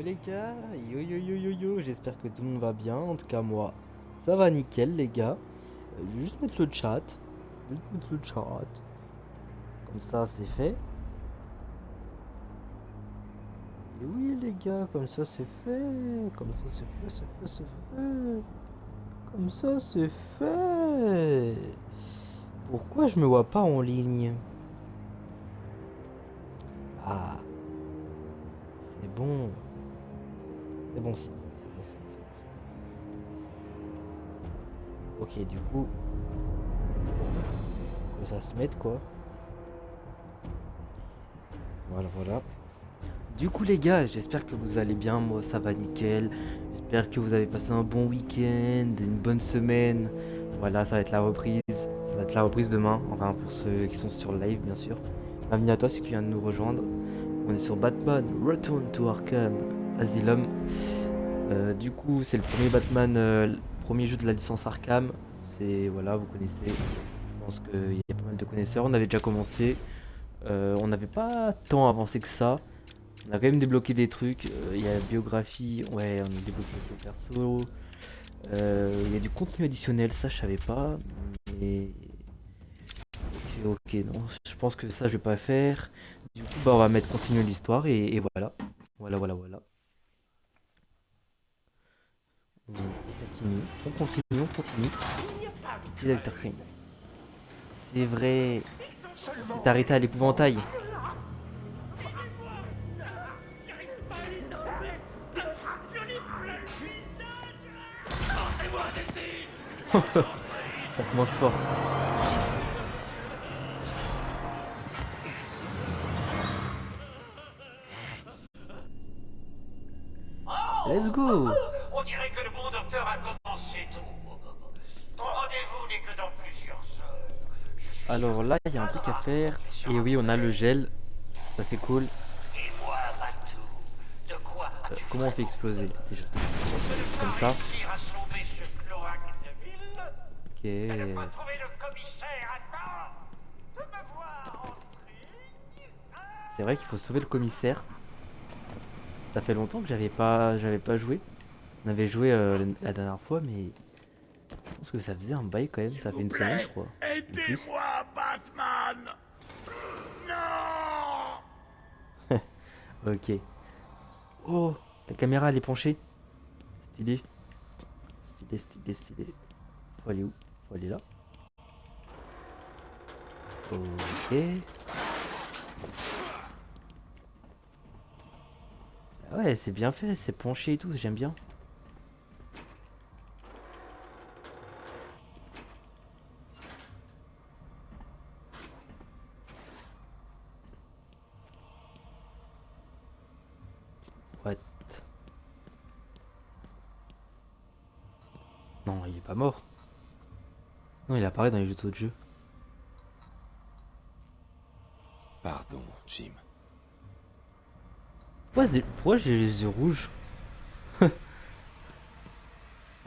Les gars, yo yo yo yo yo, j'espère que tout le monde va bien, en tout cas moi, ça va nickel les gars. Je vais juste mettre le chat, comme ça c'est fait. Et oui les gars, comme ça c'est fait, comme ça c'est fait, comme ça c'est fait. Pourquoi je me vois pas en ligne? Ah, c'est bon, c'est bon si. Ok, du coup, que ça se mette quoi. Voilà, voilà. Du coup les gars, j'espère que vous allez bien, moi ça va nickel. J'espère que vous avez passé un bon week-end, une bonne semaine. Voilà, ça va être la reprise. Ça va être la reprise demain, enfin pour ceux qui sont sur le live bien sûr. Bienvenue à toi, ceux qui viennent de nous rejoindre. On est sur Batman Return to Arkham Asylum. Du coup, c'est le premier Batman, le premier jeu de la licence Arkham. C'est, voilà, vous connaissez. Je pense qu'il y a pas mal de connaisseurs. On avait déjà commencé. On n'avait pas tant avancé que ça. On a quand même débloqué des trucs. Il y a la biographie. Ouais, on a débloqué le perso. Il y a du contenu additionnel. Ça, je savais pas. Mais. Ok, ok, non. Je pense que ça, je vais pas faire. Du coup, bah, on va mettre continuer l'histoire. Et voilà. Voilà, voilà, voilà. On continue. On continue, on continue. C'est le Dr. Crane. C'est vrai. C'est arrêté à l'épouvantail. Ça commence fort. Let's go. On dirait que le bon docteur a commencé tout. Ton rendez-vous n'est que dans plusieurs heures. Alors là, il y a un truc à faire. Et oui, on a le gel. Ça, c'est cool. Dis-moi, Batou, de quoi as-tu Comment on fait exploser déjà? Comme ça. réussi à sauver ce cloaque de ville et ne pas Ok. trouver le commissaire à temps de me voir en string? C'est vrai qu'il faut sauver le commissaire. Ça fait longtemps que j'avais pas joué. On avait joué la dernière fois, mais je pense que ça faisait un bail quand même. Ça fait une semaine, je crois. En plus. Aidez-moi, Batman! Non! Ok. Oh, la caméra elle est penchée. Stylé. Stylé, stylé, stylé. Faut aller où? Faut aller là. Ok. Ah ouais, c'est bien fait, c'est penché et tout, j'aime bien. What? Non, il est pas mort. Non, il apparaît dans les autres jeux. Pardon, Jim. Pourquoi j'ai les yeux rouges?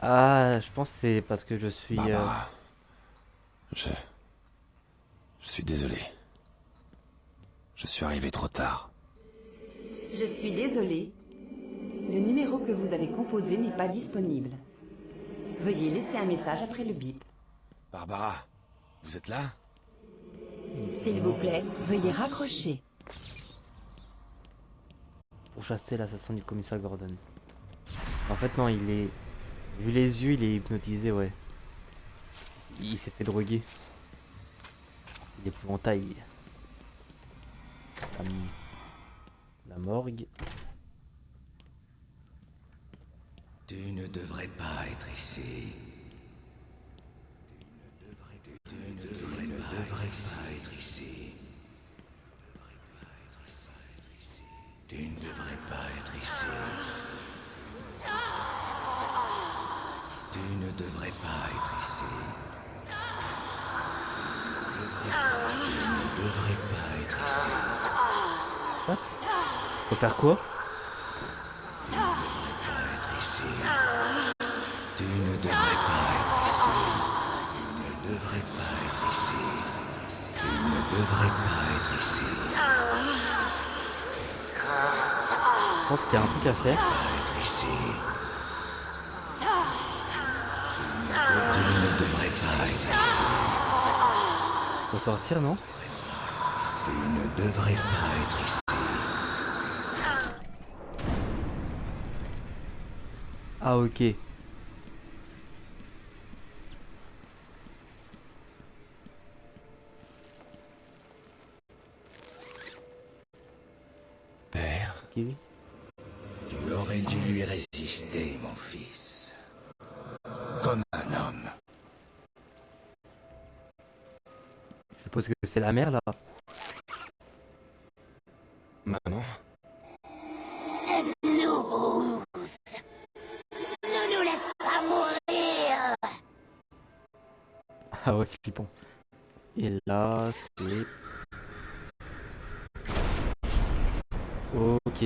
Ah, je pense que c'est parce que je suis... Barbara, je... je suis désolé. Je suis arrivé trop tard. Je suis désolée. Le numéro que vous avez composé n'est pas disponible. Veuillez laisser un message après le bip. Barbara, vous êtes là? S'il vous plaît, veuillez raccrocher. Pour chasser l'assassin du commissaire Gordon. En fait, non, il est... Vu les yeux, il est hypnotisé, ouais. Il s'est fait droguer. C'est l'épouvantail. La morgue. Tu ne devrais pas être ici. Tu ne devrais pas être ici. Tu ne devrais pas être ici. Tu ne devrais pas être ici. Tu ne devrais pas être ici. What? Faut faire quoi? Pas être ici. Tu ne devrais pas être ici. Tu ne devrais pas être ici. Tu ne devrais pas être ici. Je pense qu'il y a un truc à faire. Être ici. Tu ne devrais pas être ici. Faut sortir, non? Tu ne devrais pas être ici. Ah, ok. Père, Ok. Tu aurais dû lui résister, mon fils. Comme un homme. Je suppose que c'est la mère là. maman, Nous, ne nous laisse pas mourir. Ah ouais, flippant. Et là, c'est... Ok.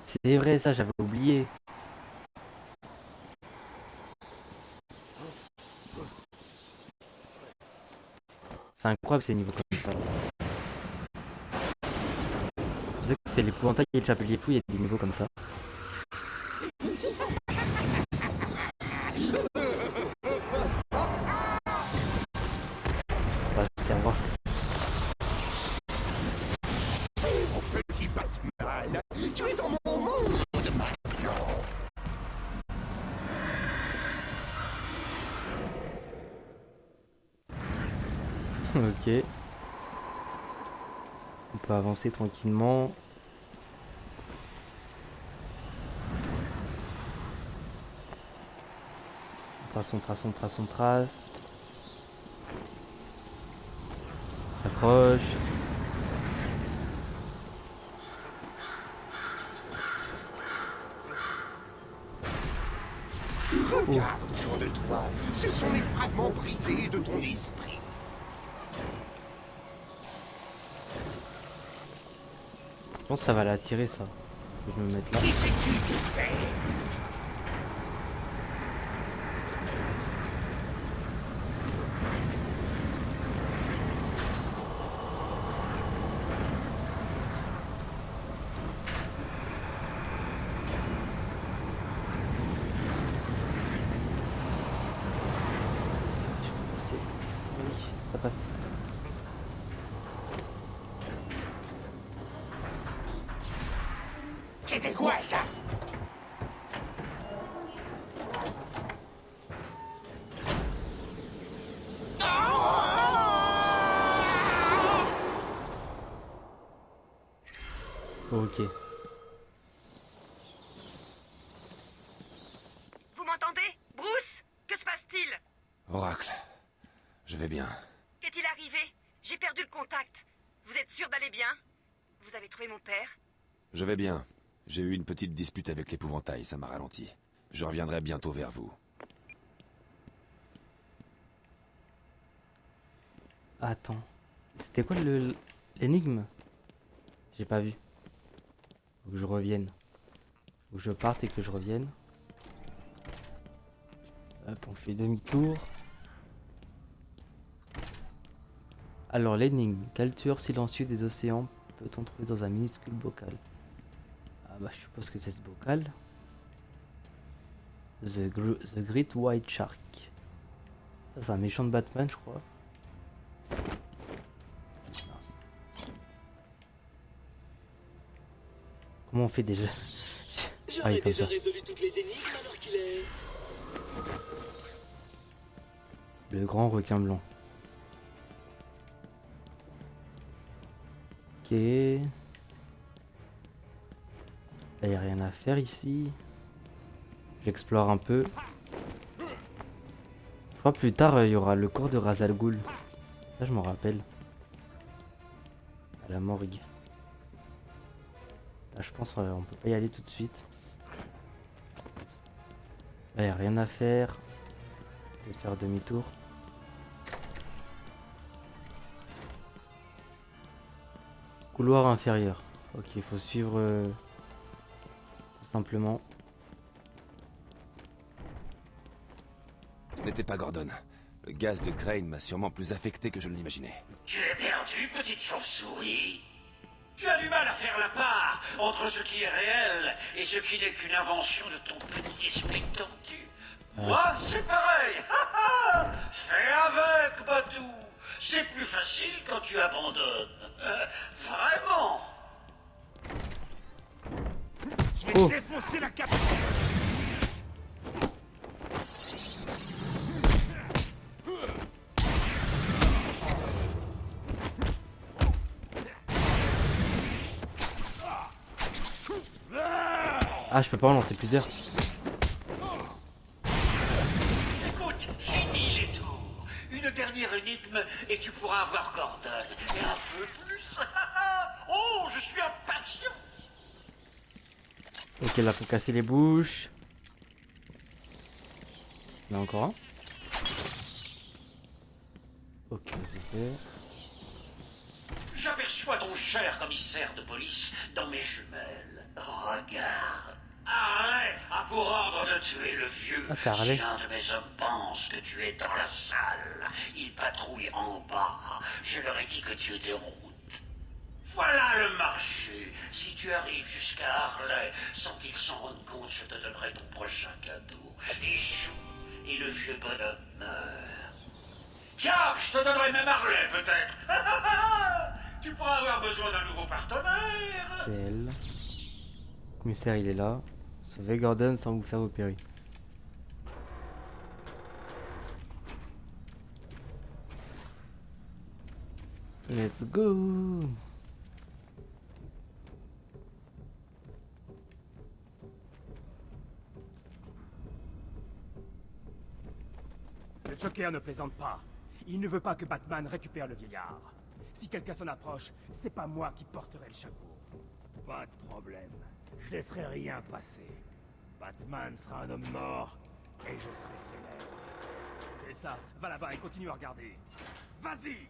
C'est vrai, ça, j'avais oublié. C'est incroyable ces niveaux comme ça. Je sais que c'est l'épouvantail et le chapelier fou, il y a des niveaux comme ça. Bah, tiens, voir. Petit Batman, tu es dans mon monde maintenant. Ok. On peut avancer tranquillement. On trace. Accroche. Regarde autour de toi, ce sont les fragments brisés de ton esprit. Je pense que ça va l'attirer ça. Je vais me mettre là. Et c'est qui qui fait? Je peux pousser. Oui, ça passe. C'était quoi ça? Ok. Vous m'entendez? Bruce? Que se passe-t-il? Oracle, je vais bien. Qu'est-il arrivé? J'ai perdu le contact. Vous êtes sûr d'aller bien? Vous avez trouvé mon père? Je vais bien. J'ai eu une petite dispute avec l'épouvantail, ça m'a ralenti. Je reviendrai bientôt vers vous. Attends. C'était quoi l'énigme? J'ai pas vu. Faut que je revienne. Faut que je parte et que je revienne. Hop, on fait demi-tour. Alors, l'énigme. Quel tueur silencieux des océans peut-on trouver dans un minuscule bocal? Ah bah, je suppose que c'est ce bocal. The Great White Shark. Ça, c'est un méchant de Batman, je crois. Mince. Comment on fait déjà? J'aurais comme déjà ça. résolu toutes les énigmes alors qu'il est... Le grand requin blanc. Ok. Là, il n'y a rien à faire ici. J'explore un peu. Je crois plus tard, il y aura le corps de Ra's al Ghul. Ça, je m'en rappelle. À la morgue. Là, je pense on peut pas y aller tout de suite. Là, il n'y a rien à faire. Je vais faire demi-tour. Couloir inférieur. Ok, il faut suivre tout simplement. Ce n'était pas Gordon. Le gaz de Crane m'a sûrement plus affecté que je ne l'imaginais. Tu es perdu, petite chauve-souris. Tu as du mal à faire la part entre ce qui est réel et ce qui n'est qu'une invention de ton petit esprit tordu. Moi, c'est pareil. Fais avec, Badou. C'est plus facile quand tu abandonnes. Vraiment. Je vais Oh. te défoncer la cape. Ah, je peux pas en lancer plusieurs. Écoute, finis les tours. Une dernière énigme et tu pourras avoir Gordon. Et un peu plus. Oh, je suis impatient. Ok, là, faut casser les bouches. Il y en a encore un. Ok, c'est fait. J'aperçois ton cher commissaire de police dans mes jumelles. Regarde. Harley a pour ordre de tuer le vieux. Ah, c'est Harley. Si l'un de mes hommes pense que tu es dans la salle, il patrouille en bas. Je leur ai dit que tu étais en route. Voilà le marché. Si tu arrives jusqu'à Harley sans qu'ils s'en rendent compte, je te donnerai ton prochain cadeau. Échoue et le vieux bonhomme meurt. Tiens, je te donnerai même Harley peut-être. Tu pourras avoir besoin d'un nouveau partenaire. C'est elle. Le commissaire, il est là. Sauvez Gordon sans vous faire opérer. Let's go. Le Joker ne plaisante pas. Il ne veut pas que Batman récupère le vieillard. Si quelqu'un s'en approche, c'est pas moi qui porterai le chapeau. Pas de problème. Je laisserai rien passer. Batman sera un homme mort et je serai célèbre. C'est ça. Va là-bas et continue à regarder. Vas-y!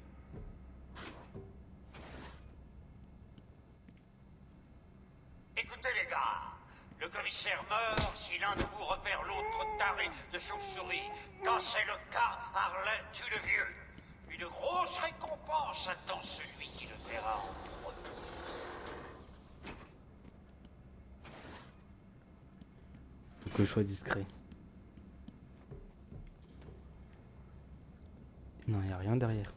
Écoutez les gars, le commissaire meurt si l'un de vous repère l'autre taré de chauve-souris. Quand c'est le cas, Harley tue le vieux. Une grosse récompense attend celui qui le verra en premier. Faut que je sois discret. Non, y a rien derrière.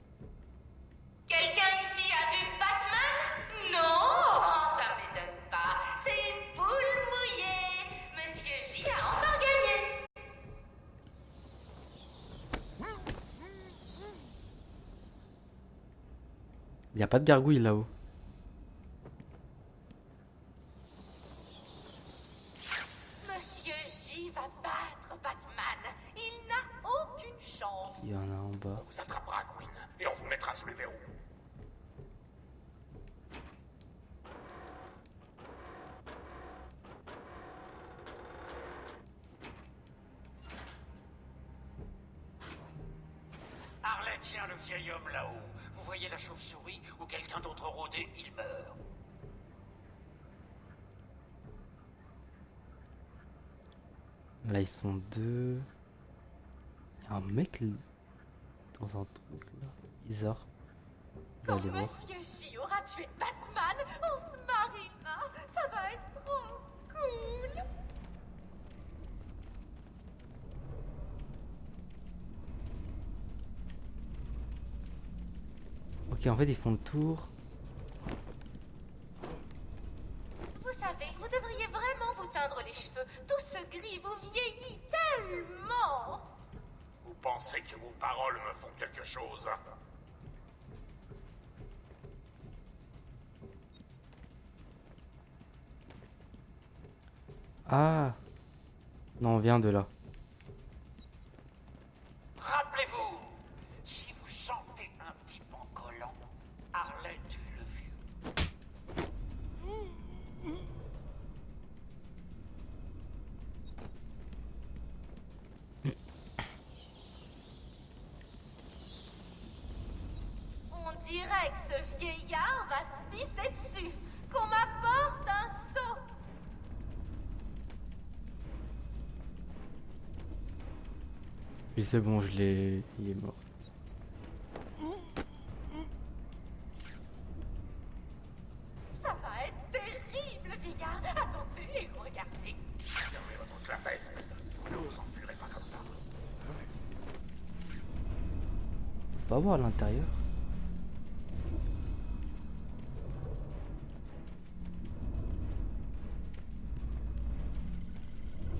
Quelqu'un ici a vu Batman? Non, ça m'étonne pas. C'est une poule mouillée. Monsieur J a encore gagné. Y a pas de gargouille là-haut. Monsieur J va battre Batman. Il n'a aucune chance. Il y en a en bas. On vous attrapera, Queen, et on vous mettra sous les verrous. Harley tient le vieil homme là-haut. Vous voyez la chauve-souris ou quelqu'un d'autre rôder, il meurt. Là, ils sont deux. Y a un mec dans un truc là. Bizarre. Je vais Quand aller voir. Monsieur J aura tué Batman, on se mariera. Ça va être trop cool. Ok, en fait, ils font le tour. Vous savez, vous devriez vraiment vous teindre les cheveux. Tout ce gris vous vieillit tellement. Vous pensez que vos paroles me font quelque chose? Ah! Non, on vient de là. Rappelez-vous, si vous sentez un type en collant, Harley tue le vieux. On dirait que ce vieillard va se pisser dessus. Qu'on m'apporte un seau. Oui, c'est bon, je l'ai. Il est mort. Ça va être terrible, vieillard. Attendez et regardez. Fermez votre clapet, espèce de... Ne vous enfilez pas comme ça. On va voir à l'intérieur.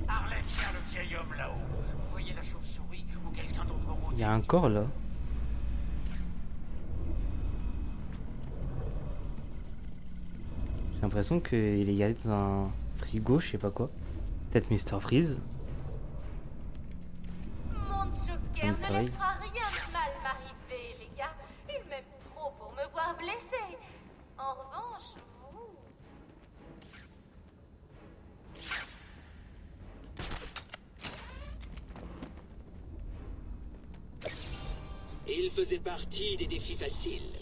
Arlette, tiens le vieil homme là-haut. Vous voyez la chauve-souris ou quelqu'un d'autre au Il y a un corps là. J'ai l'impression qu'il est garé dans un frigo, je sais pas quoi. Peut-être Mr. Freeze. Mon Joker Mr. ne Hill. laissera rien de mal m'arriver, les gars. Il m'aime trop pour me voir blessé. En revanche, vous... Il faisait partie des défis faciles.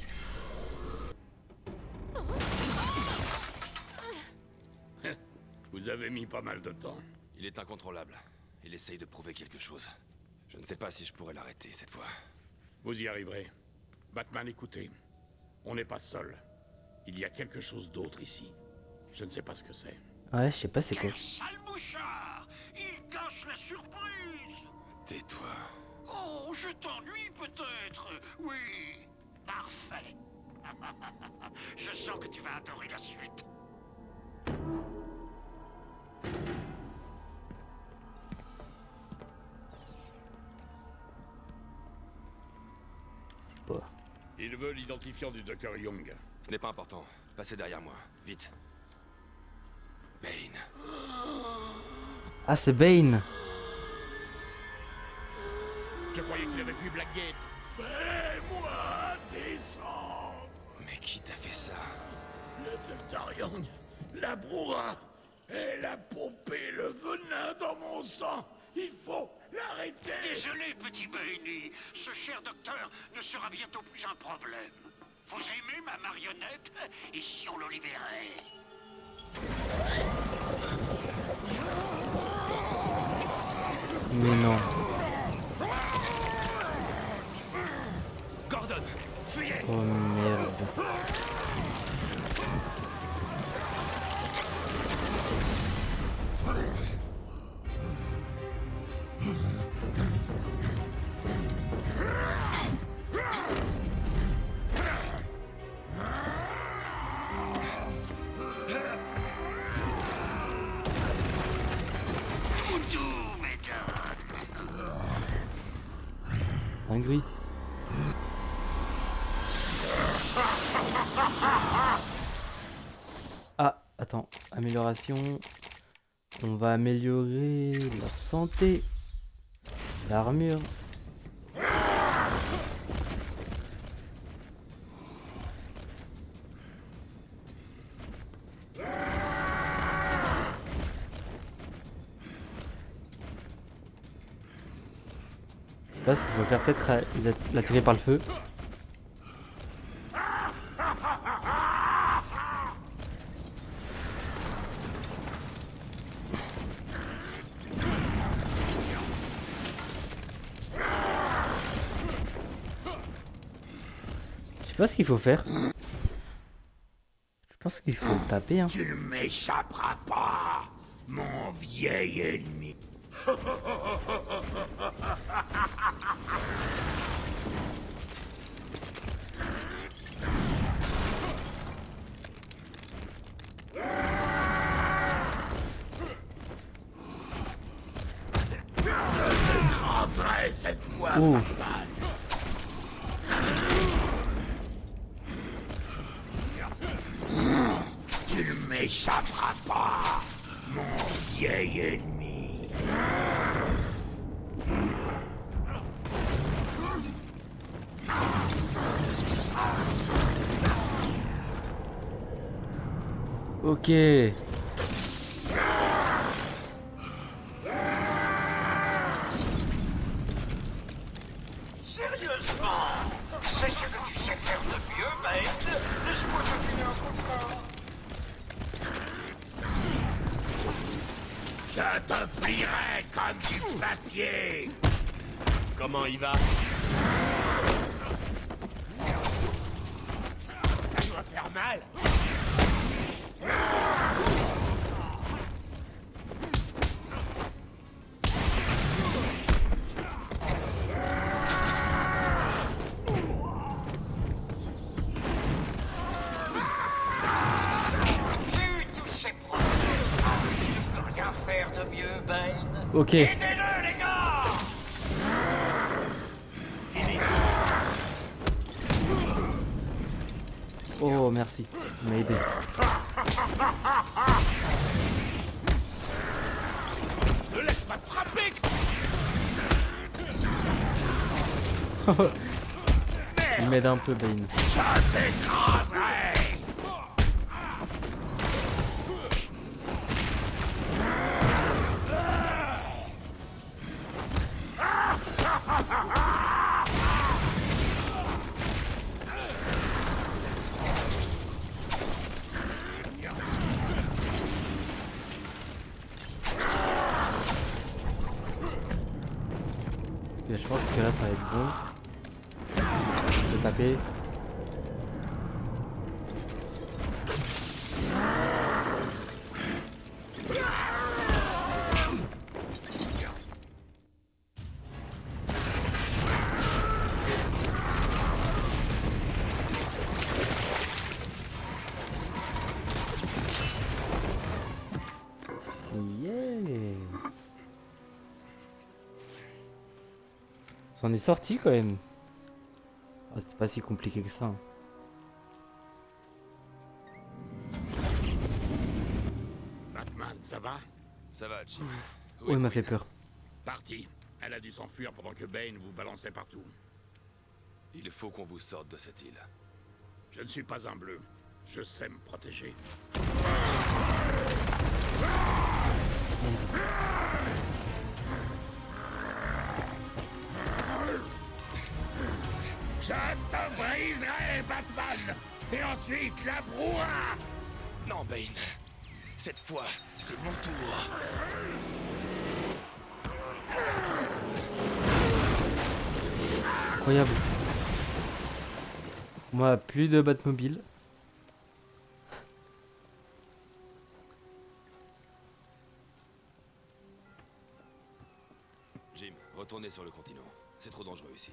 Vous avez mis pas mal de temps. Il est incontrôlable. Il essaye de prouver quelque chose. Je ne sais pas si je pourrais l'arrêter cette fois. Vous y arriverez. Batman, écoutez. On n'est pas seul. Il y a quelque chose d'autre ici. Je ne sais pas ce que c'est. Ouais, je sais pas c'est quoi. Sale mouchard! Il cache la surprise! Tais-toi. Oh, je t'ennuie peut-être. Oui. Parfait. Je sens que tu vas adorer la suite. C'est quoi? Il veut l'identifiant du Dr. Young. Ce n'est pas important. Passez derrière moi. Vite. Bane. Ah, c'est Bane. Je croyais qu'il avait fui Blackgate. Fais-moi descendre. Mais qui t'a fait ça? Le Dr. Young, la brouhaha. Elle a pompé le venin dans mon sang. Il faut l'arrêter. Désolé, petit Baney. Ce cher docteur ne sera bientôt plus un problème. Vous aimez ma marionnette? Et si on le libérait? Mais non. Gordon, fuyez! Oh merde. Dinguerie. Ah, attends, amélioration. On va améliorer la santé, l'armure. Je sais pas ce qu'il faut faire, peut-être l'attirer par le feu. Je sais pas ce qu'il faut faire. Je pense qu'il faut le taper, hein. Tu ne m'échapperas pas, mon vieil ennemi. Je t'écraserai cette fois, Oh. Batman. Tu ne m'échapperas pas, mon vieil ennemi. Ok. Sérieusement, c'est ce que tu sais faire de mieux, mec. Laisse-moi te filer un coup de main. Je te plierai comme du papier. Comment il va? Ça doit faire mal. Vu tous ces problèmes, je ne peux rien faire de mieux, Bane. Ok. Aidez-le, les gars! Oh, merci. Il m'a aidé. Ne laisse pas te frapper! Il m'aide un peu, Bane. Je t'écraserai! Ok, je pense que là, ça va être bon. Je vais taper. Yeah. On est sorti quand même. Oh, c'était pas si compliqué que ça. Batman, ça va? Ça va, Jim. Oh, il m'a fait peur. Parti. Elle a dû s'enfuir pendant que Bane vous balançait partout. Il faut qu'on vous sorte de cette île. Je ne suis pas un bleu. Je sais me protéger. Je te briserai, Batman! Et ensuite la brouhaha! Non, Bane. Cette fois, c'est mon tour. Incroyable. Moi, plus de Batmobile. Jim, retournez sur le continent. C'est trop dangereux ici.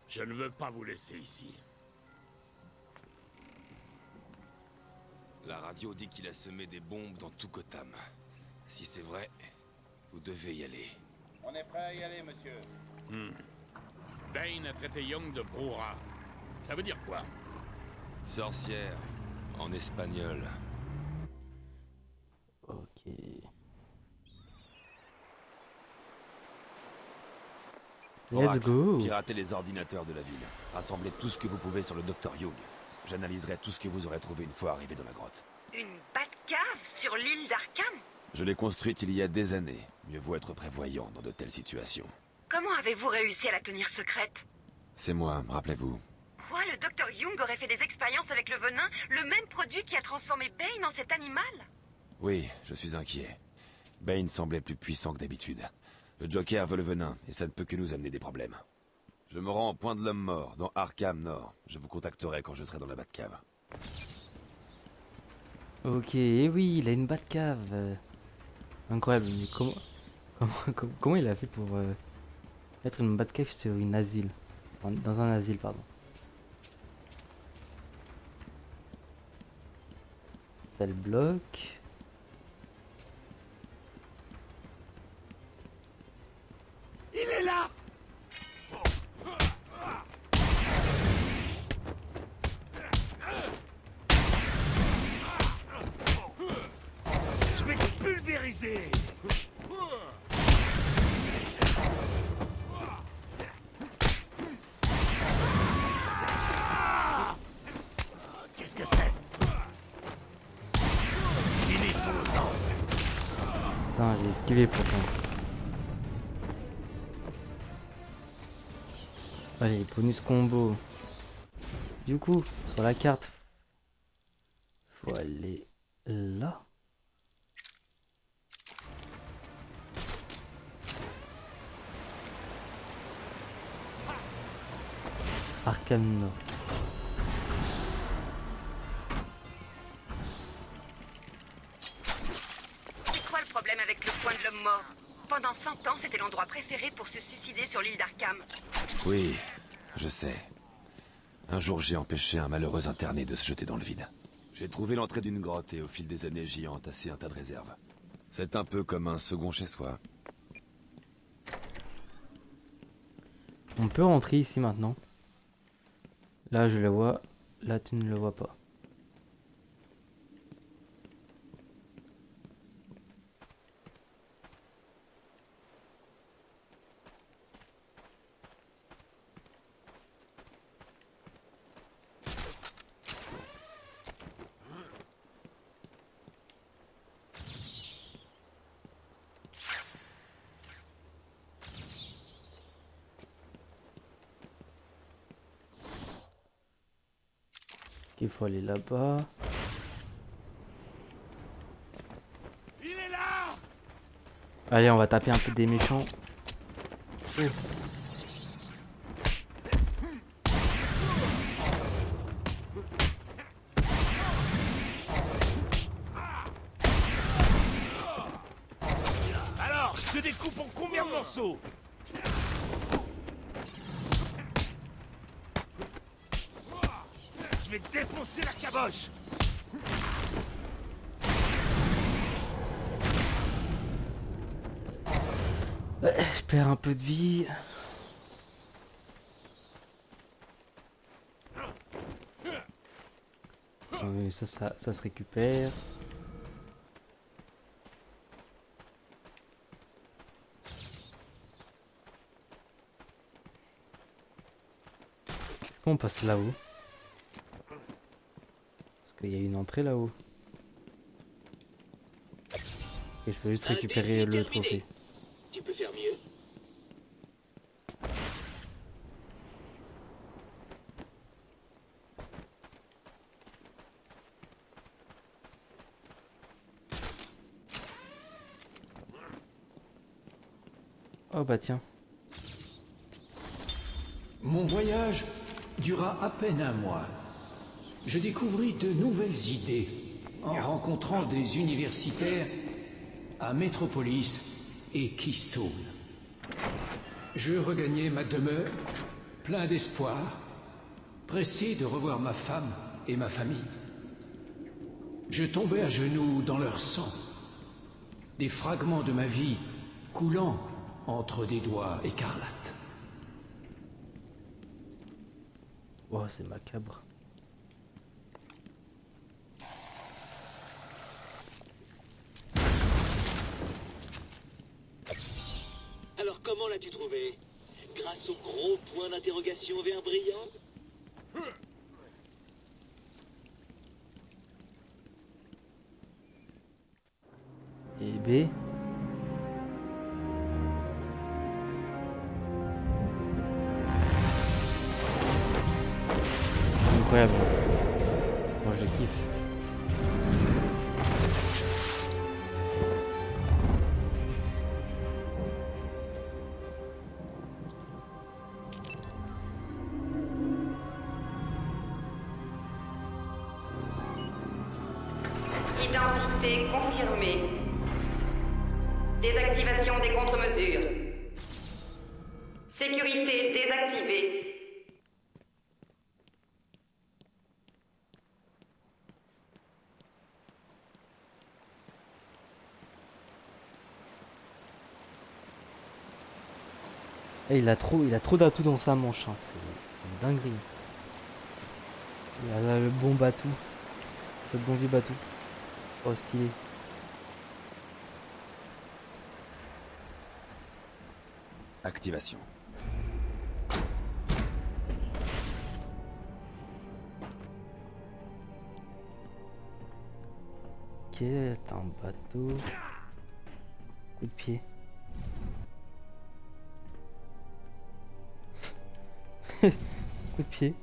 Je ne veux pas vous laisser ici. La radio dit qu'il a semé des bombes dans tout Gotham. Si c'est vrai, vous devez y aller. On est prêt à y aller, monsieur. Bane a traité Young de brouhaha. Ça veut dire quoi? Sorcière, en espagnol. Ok. Let's Oracle, go. Piratez les ordinateurs de la ville. Rassemblez tout ce que vous pouvez sur le Dr Young. J'analyserai tout ce que vous aurez trouvé une fois arrivé dans la grotte. Une Batcave sur l'île d'Arkham? Je l'ai construite il y a des années. Mieux vaut être prévoyant dans de telles situations. Comment avez-vous réussi à la tenir secrète? C'est moi, rappelez-vous. Quoi, le docteur Young aurait fait des expériences avec le venin, le même produit qui a transformé Bane en cet animal? Oui, je suis inquiet. Bane semblait plus puissant que d'habitude. Le Joker veut le venin, et ça ne peut que nous amener des problèmes. Je me rends au point de l'homme mort, dans Arkham Nord. Je vous contacterai quand je serai dans la Batcave. Ok, et oui, il a une Batcave. Incroyable, mais comment il a fait pour mettre une Batcave sur une asile? Dans un asile, pardon. Ça le bloque. Il est là! Je vais te pulvériser! Qu'est-ce que c'est? Finissons-en! Putain, j'ai esquivé pourtant. Allez, bonus combo. Du coup, sur la carte, faut aller là. Arkham Nord. C'est quoi le problème avec le point de l'homme mort? Pendant 100 ans, c'était l'endroit préféré pour se suicider sur l'île d'Arkham. Oui, je sais. Un jour, j'ai empêché un malheureux interné de se jeter dans le vide. J'ai trouvé l'entrée d'une grotte et au fil des années, j'y ai entassé un tas de réserves. C'est un peu comme un second chez soi. On peut rentrer ici maintenant. Là je le vois, là tu ne le vois pas. Il faut aller là-bas. Il est là! Allez, on va taper un peu des méchants. Oh. Alors, je te découpe en combien de morceaux? Je vais défoncer la caboche! Je perds un peu de vie. Oui, ça se récupère. Est-ce qu'on passe là-haut? Parce qu'il y a une entrée là-haut. Et je peux juste récupérer le trophée. Tu peux faire mieux. Oh bah tiens. Mon voyage dura à peine un mois. Je découvris de nouvelles idées en rencontrant des universitaires à Metropolis et Keystone. Je regagnai ma demeure, plein d'espoir, pressé de revoir ma femme et ma famille. Je tombais à genoux dans leur sang, des fragments de ma vie coulant entre des doigts écarlates. Oh, c'est macabre. Alors comment l'as-tu trouvé? Grâce au gros point d'interrogation vert brillant? Et B. Incroyable. Moi je kiffe. Identité confirmée. Désactivation des contre-mesures. Sécurité désactivée. Et il a trop d'atouts dans sa manche, hein. C'est une dinguerie. Il a là le bon batou. Ce bon vieux batou. Oh stylé. Activation. Ok, t'as un bateau. Coup de pied. Coup de pied.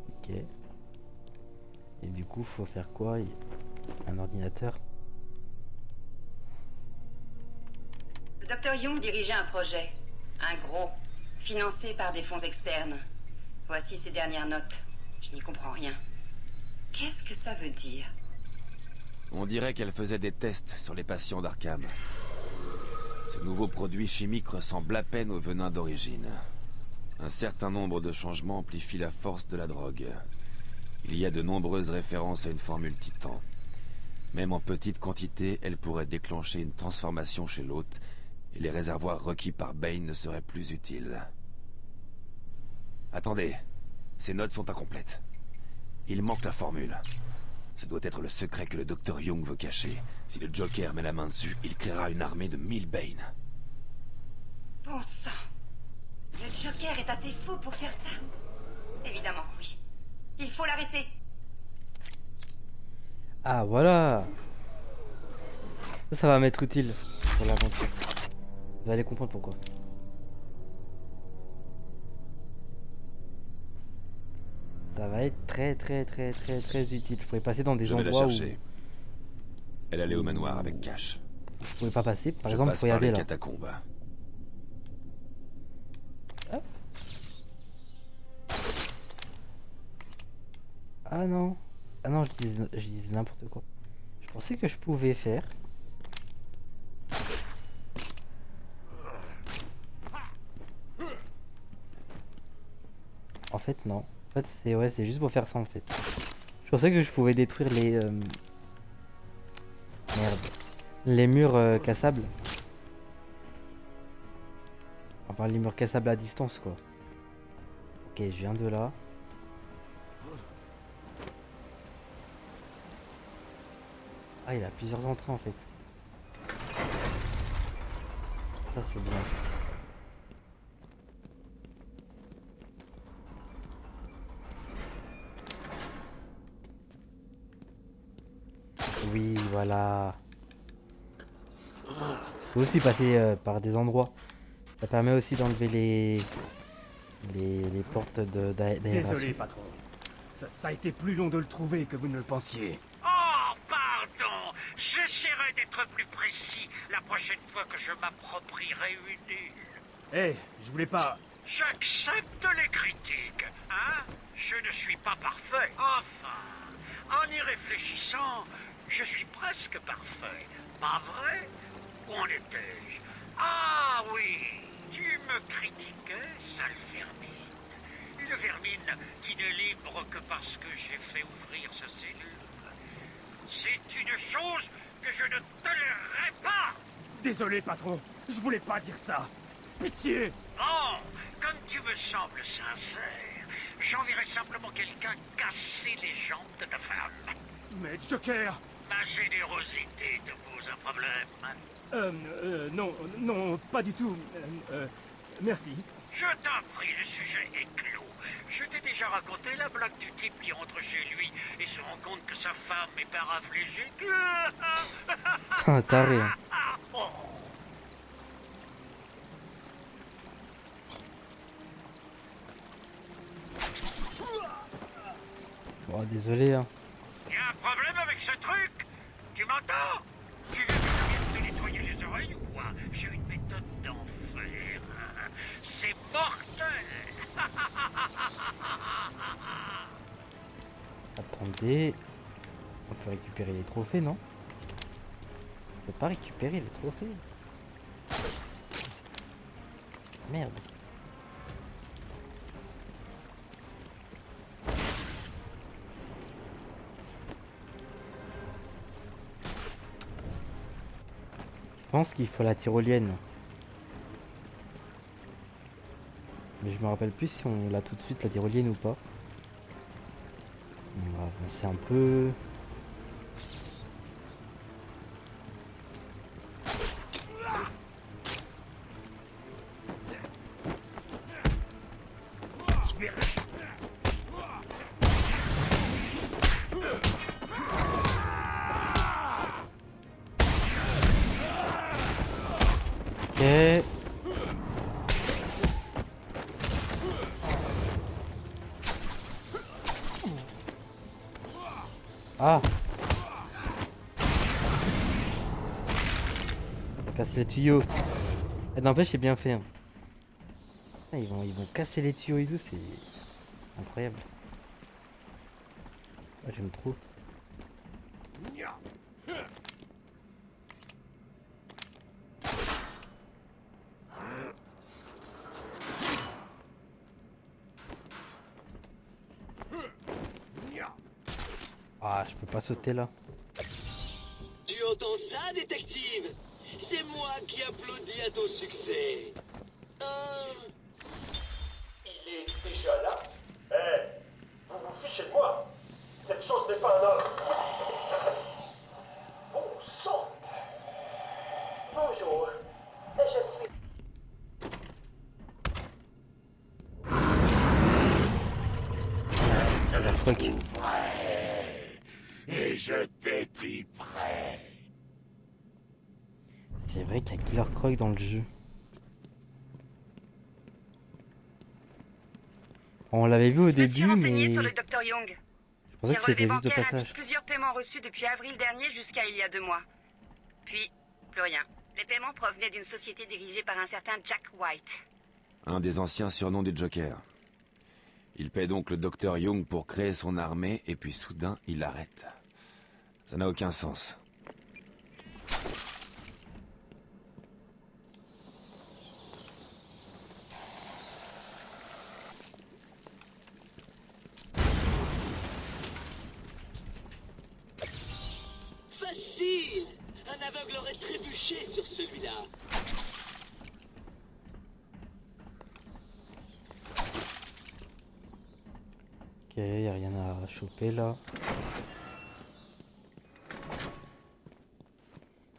Ok. Et du coup, faut faire quoi? Un ordinateur. Le docteur Young dirigeait un projet. Un gros. Financé par des fonds externes. Voici ses dernières notes. Je n'y comprends rien. Qu'est-ce que ça veut dire? On dirait qu'elle faisait des tests sur les patients d'Arkham. Ce nouveau produit chimique ressemble à peine au venin d'origine. Un certain nombre de changements amplifient la force de la drogue. Il y a de nombreuses références à une formule titan. Même en petite quantité, elle pourrait déclencher une transformation chez l'hôte, et les réservoirs requis par Bane ne seraient plus utiles. Attendez, ces notes sont incomplètes. Il manque la formule. Ce doit être le secret que le docteur Young veut cacher. Si le Joker met la main dessus, il créera une armée de 1000 Bane. Bon sang. Le Joker est assez fou pour faire ça. Évidemment que oui. Il faut l'arrêter. Ah voilà. Ça va m'être utile pour l'aventure. Vous allez comprendre pourquoi. Ça va être très utile. Je pourrais passer dans des Je vais la endroits où chercher. Elle allait au manoir avec Cash. je pourrais pas passer. Par Je exemple, passe par regardez les là. catacombes. Hop. Ah non. Ah non, je disais n'importe quoi. Je pensais que je pouvais faire. En fait, non. En fait, c'est juste pour faire ça en fait. Je pensais que je pouvais détruire les merde. Les murs cassables. Enfin, les murs cassables à distance quoi. Ok, je viens de là. Ah, il a plusieurs entrées en fait. Ça c'est bien. Oui, voilà. Faut aussi passer par des endroits. Ça permet aussi d'enlever les portes d'aération. Désolé, patron. Ça a été plus long de le trouver que vous ne le pensiez. Oh, pardon. J'essaierai d'être plus précis la prochaine fois que je m'approprierai une île. Eh, je voulais pas... J'accepte les critiques, hein? Je ne suis pas parfait. Enfin, en y réfléchissant, je suis presque parfait. Pas vrai? Où en étais-je? Ah oui, tu me critiquais, sale vermine. Une vermine qui n'est libre que parce que j'ai fait ouvrir sa cellule. C'est une chose que je ne tolérerai pas. Désolé, patron. Je voulais pas dire ça. Pitié. Bon, comme tu me sembles sincère, j'enverrai simplement quelqu'un casser les jambes de ta femme. Mais Joker... Ma générosité te pose un problème. Non, pas du tout. Merci. Je t'en prie, le sujet est clos. Je t'ai déjà raconté la blague du type qui rentre chez lui et se rend compte que sa femme est paraplégique. Ah, taré. Hein. Oh. Bon, désolé. Hein. Y a un problème avec ce truc? Tu m'entends? Tu veux que je vienne te nettoyer les oreilles ou quoi? J'ai une méthode d'enfer. C'est mortel. Attendez. On peut récupérer les trophées, non? On peut pas récupérer les trophées. Merde. Je pense qu'il faut la tyrolienne. Mais je me rappelle plus si on l'a tout de suite la tyrolienne ou pas. On va avancer un peu. Ok. Ah. On casse les tuyaux. N'empêche, c'est bien fait. Hein. Ah, ils vont casser les tuyaux et tout, c'est incroyable. Ah, j'aime trop. Ah, je peux pas sauter là. Tu entends ça, détective? C'est moi qui applaudis à ton succès. Il est déjà là? Eh, vous vous fichez de moi? Cette chose n'est pas un homme. Bon sang! Bonjour, je suis... La truc. Et je t'étriperai. C'est vrai qu'il y a Killer Croc dans le jeu. On l'avait vu au début, mais sur le Dr Young. je pensais J'ai que c'était relevé juste de bancaire passage. indique plusieurs paiements reçus depuis avril dernier jusqu'à il y a 2 mois. Puis, plus rien. Les paiements provenaient d'une société dirigée par un certain Jack White. Un des anciens surnoms du Joker. Il paie donc le Dr Young pour créer son armée, et puis soudain, il arrête. Ça n'a aucun sens. Facile! Un aveugle aurait trébuché sur celui-là. Ok, y a rien à choper là.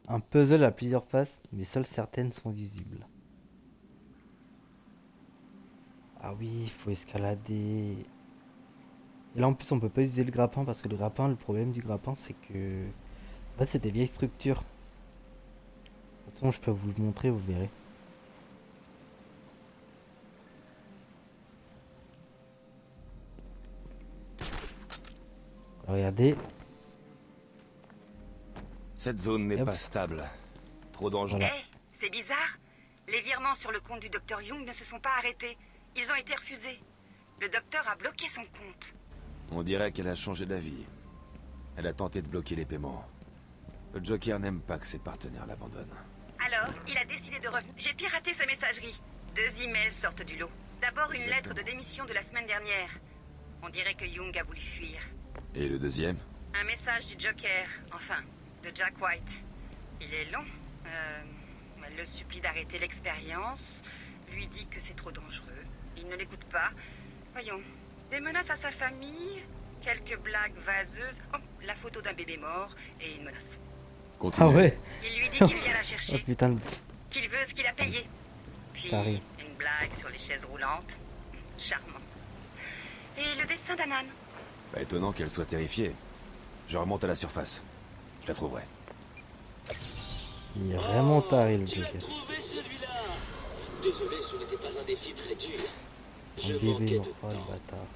Un puzzle à plusieurs faces, mais seules certaines sont visibles. Ah oui, il faut escalader. Et là en plus on peut pas utiliser le grappin parce que le problème du grappin c'est que... En fait c'est des vieilles structures. De toute façon je peux vous le montrer, vous verrez. Regardez. Cette zone n'est Hop. pas stable. Trop dangereux. Voilà. C'est bizarre. Les virements sur le compte du Dr Young ne se sont pas arrêtés. Ils ont été refusés. Le docteur a bloqué son compte. On dirait qu'elle a changé d'avis. Elle a tenté de bloquer les paiements. Le Joker n'aime pas que ses partenaires l'abandonnent. Alors, il a décidé de revenir. J'ai piraté sa messagerie. 2 emails sortent du lot. D'abord une lettre de démission de la semaine dernière. On dirait que Young a voulu fuir. Et le deuxième? Un message du Joker, enfin, de Jack White. Il est long. Elle le supplie d'arrêter l'expérience, lui dit que c'est trop dangereux. Il ne l'écoute pas. Voyons, des menaces à sa famille, quelques blagues vaseuses, oh, la photo d'un bébé mort et une menace. Continue. Ah ouais. Il lui dit qu'il vient la Oh chercher, putain, qu'il veut ce qu'il a payé. Puis Carré. une blague sur les chaises roulantes. Charmant. Et le dessin d'un âne. Pas étonnant qu'elle soit terrifiée. Je remonte à la surface. Je la trouverai. il est vraiment taré le Tu l'as Joker. trouvé celui-là. Désolé, ce n'était pas un défi très dur. Je Un manquais bébé de mort, oh le temps. bâtard.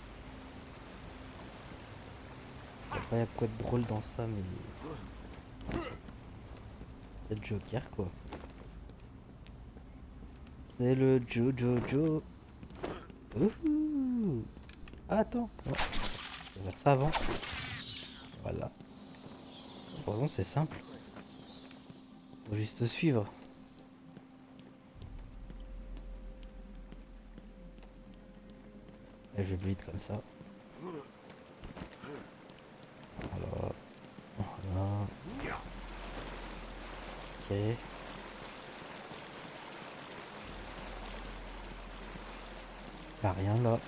Incroyable quoi de drôle dans ça, mais... C'est le Joker quoi. C'est le Jojo. Ouhou. Ah, attends. Oh. Je vais faire ça avant. Voilà. Pourtant c'est simple. Faut juste suivre. Et je vais vite comme ça. Voilà. Voilà. Ok. Y'a rien là.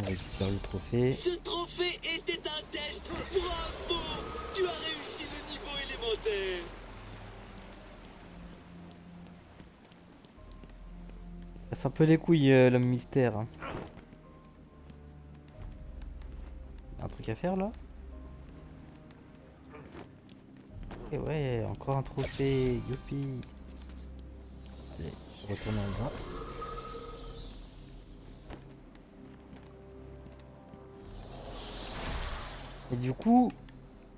On récupère le trophée. Ce trophée était un test. Bravo! Tu as réussi le niveau élémentaire. C'est un peu les couilles l'homme mystère. Hein. Un truc à faire là. Et ouais, encore un trophée. Youpi. Allez, je retourne en bas. Et du coup,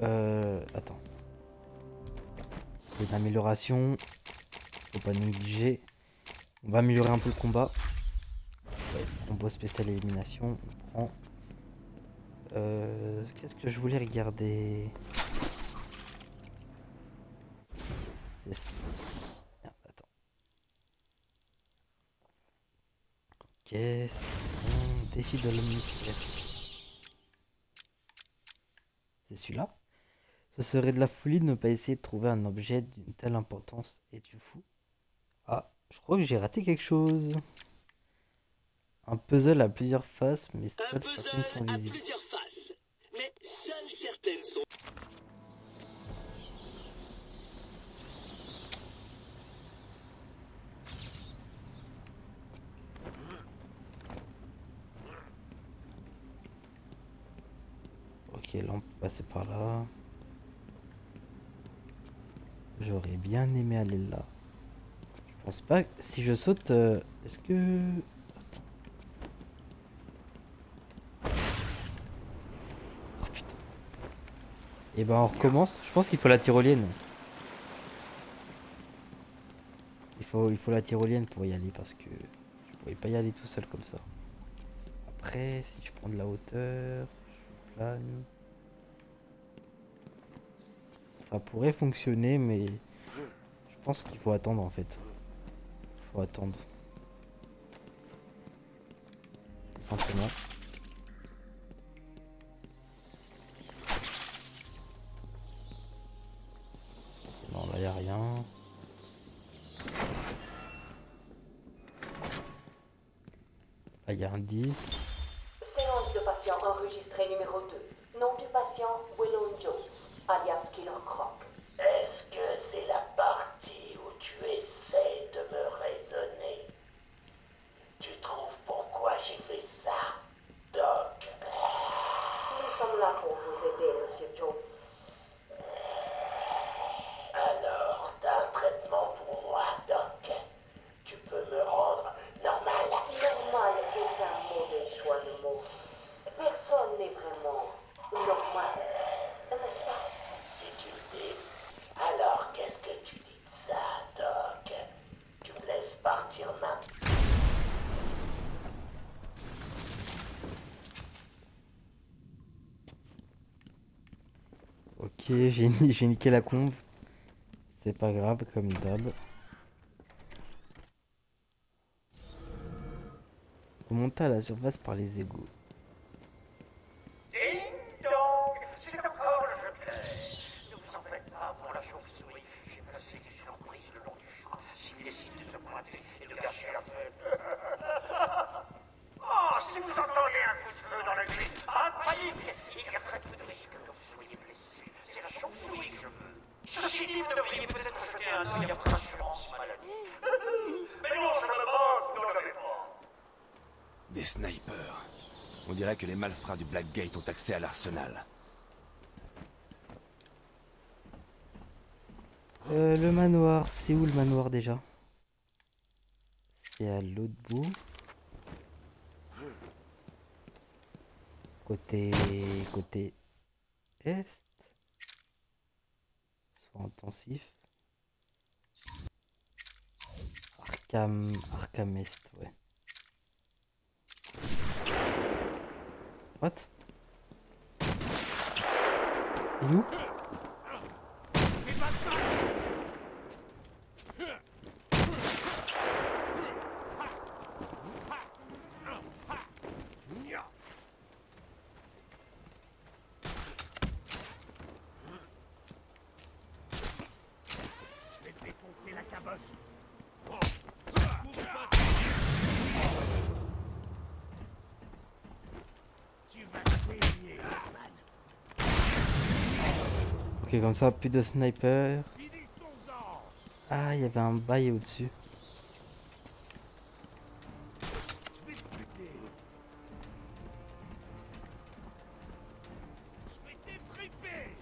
Attends. C'est une amélioration. Faut pas négliger. On va améliorer un peu le combat. Ouais, combo spécial élimination. On prend. Qu'est-ce que je voulais regarder? C'est ça. Merde, attends. Ok, c'est bon. Défi de l'omnification. C'est celui-là. Ce serait de la folie de ne pas essayer de trouver un objet d'une telle importance. Es-tu fou? Ah, je crois que j'ai raté quelque chose. Un puzzle à plusieurs faces, mais Un seules certaines sont puzzle à visibles. plusieurs faces, mais seules certaines sont... Ok, là on peut passer par là. J'aurais bien aimé aller là. Je pense pas que si je saute, est-ce que... Oh putain. Et ben on recommence. Je pense qu'il faut la tyrolienne. Il faut la tyrolienne pour y aller parce que je pouvais pas y aller tout seul comme ça. Après, si je prends de la hauteur, je plane. Ça pourrait fonctionner, mais je pense qu'il faut attendre en fait. Il faut attendre. Tout simplement. Non, là, il n'y a rien. Là, il y a un 10. Séance de patient enregistrée numéro 2. Nom du patient, Willow Jones, alias Killer Croc. Est-ce que c'est la partie où tu essaies de me raisonner? Tu trouves pourquoi j'ai fait ça, Doc? Nous sommes là pour vous aider, Monsieur Jones. Alors, t'as un traitement pour moi, Doc? Tu peux me rendre normal? Normal est un mauvais choix de mots. Personne n'est vraiment normal, n'est-ce pas? Si tu le dis, alors qu'est-ce que tu dis de ça, Doc? Tu me laisses partir maintenant? Ok, j'ai niqué la conve. C'est pas grave, comme d'hab. Remonter à la surface par les égouts. Ding dong, c'est encore le Joker. Ne vous en faites pas pour la chauve-souris. J'ai placé des surprises le long du chemin. S'il décide de se pointer et de gâcher la fête. Oh, si vous entendez un coup de feu dans la nuit, pas de panique. Il y a très peu de risques que vous soyez blessé. C'est la chauve-souris que je veux. Ceci dit, vous devriez peut-être jeter un œil à votre assurance maladie. Mais non, je me moque, vous n'en avez pas. Des snipers. On dirait que les malfrats du Blackgate ont accès à l'arsenal. Le manoir, c'est où le manoir déjà? C'est à l'autre bout. Côté est. Soit intensif. Arkham Est, ouais. What? Il est où? Je vais te défoncer la caboche. Tu vas saigner, Batman. Ok, comme ça, plus de sniper. Finissons-en. Ah, il y avait un bail au-dessus. Je vais te buter. Je vais t'étriper.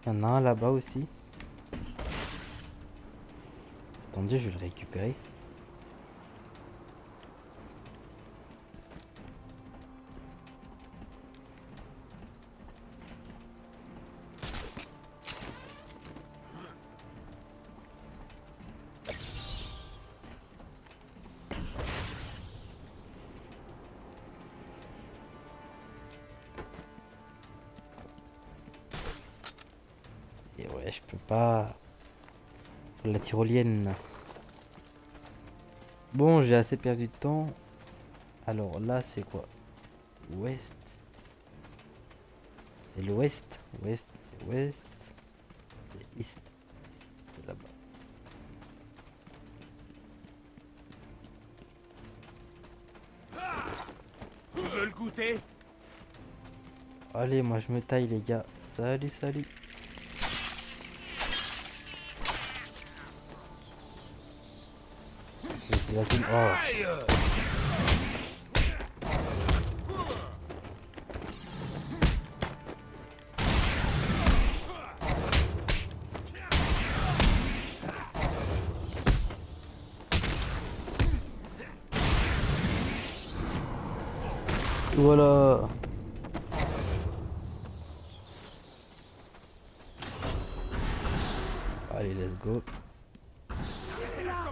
Il y en a un là-bas aussi. Attendez, je vais le récupérer. Et ouais, je peux pas. Faut la tyrolienne. Bon, j'ai assez perdu de temps. Alors là, c'est quoi? Ouest. C'est l'ouest. Ouest, c'est ouest. C'est east. East, c'est là-bas. Tu veux le goûter? Allez, moi je me taille, les gars. Salut, salut. Vas-y, vas-y. Oh. Voilà. Allez, let's go.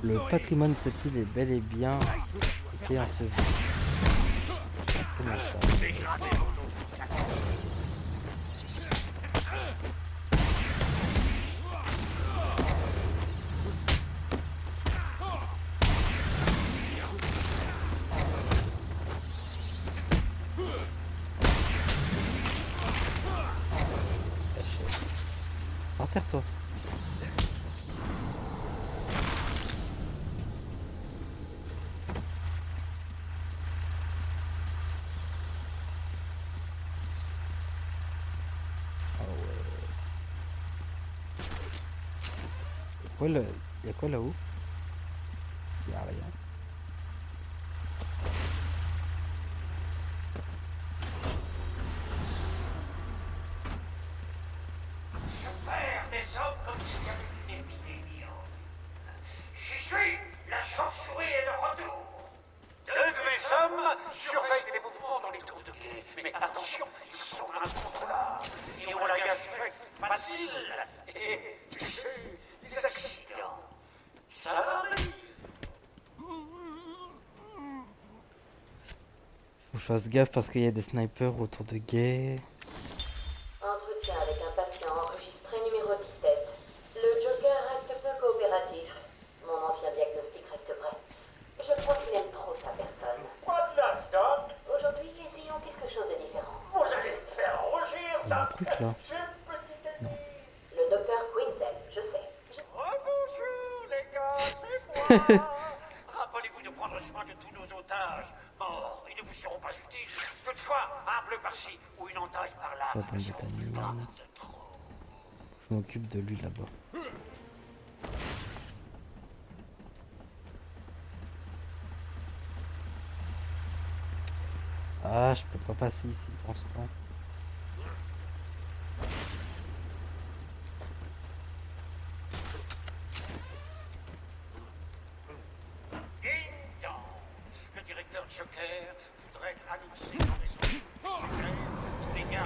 Le patrimoine de cette île est bel et bien été enseveli. Comment ça? Par terre, toi. Y'a quoi là-haut? Y'a rien. Je perds des hommes comme s'il y avait une épidémie. J'y suis, la chauve-souris est de retour. Deux de mes hommes surveillent les mouvements dans les tours de guet. Mais attention, ils sont incontrôlables. Et on la gâche facile. Et tu sais, les accidents, ça arrive. Faut que je fasse gaffe parce qu'il y a des snipers autour de guet. Entretien avec un patient enregistré numéro 17. Le Joker reste peu coopératif. Mon ancien diagnostic reste vrai. Je crois qu'il aime trop sa personne. Quoi de la Doc? Aujourd'hui, essayons quelque chose de différent. Vous allez me faire rougir, Il y a un Doc. truc là. J'ai une petite idée. Le docteur Quinzel, je sais. Rebonjour les gars, c'est moi. Rappelez-vous de prendre soin de tous nos otages. Morts, ils ne vous seront pas utiles. Toutefois, un bleu par-ci ou une entaille par-là. Pas bon botanique. Je m'occupe de lui là-bas. Ah, je peux pas passer ici pour l'instant. Ding dong. Le directeur Joker voudrait annoncer qu'en raison du Joker, tous les gars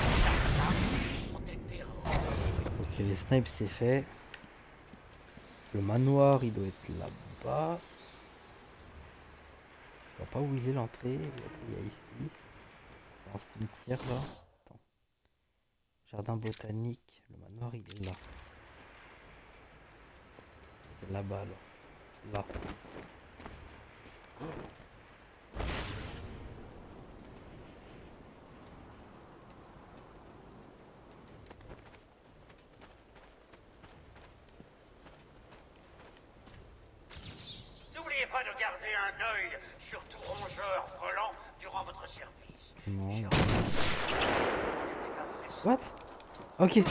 ont été rendus. Ok, les snipes c'est fait. Le manoir il doit être là-bas. Je vois pas où il est l'entrée. Il y a ici. C'est un cimetière là. Attends. Jardin botanique. Le manoir il est là. C'est là-bas là. Là. N'oubliez pas de garder un œil sur tout rongeur volant durant votre service. Non. What? Ok.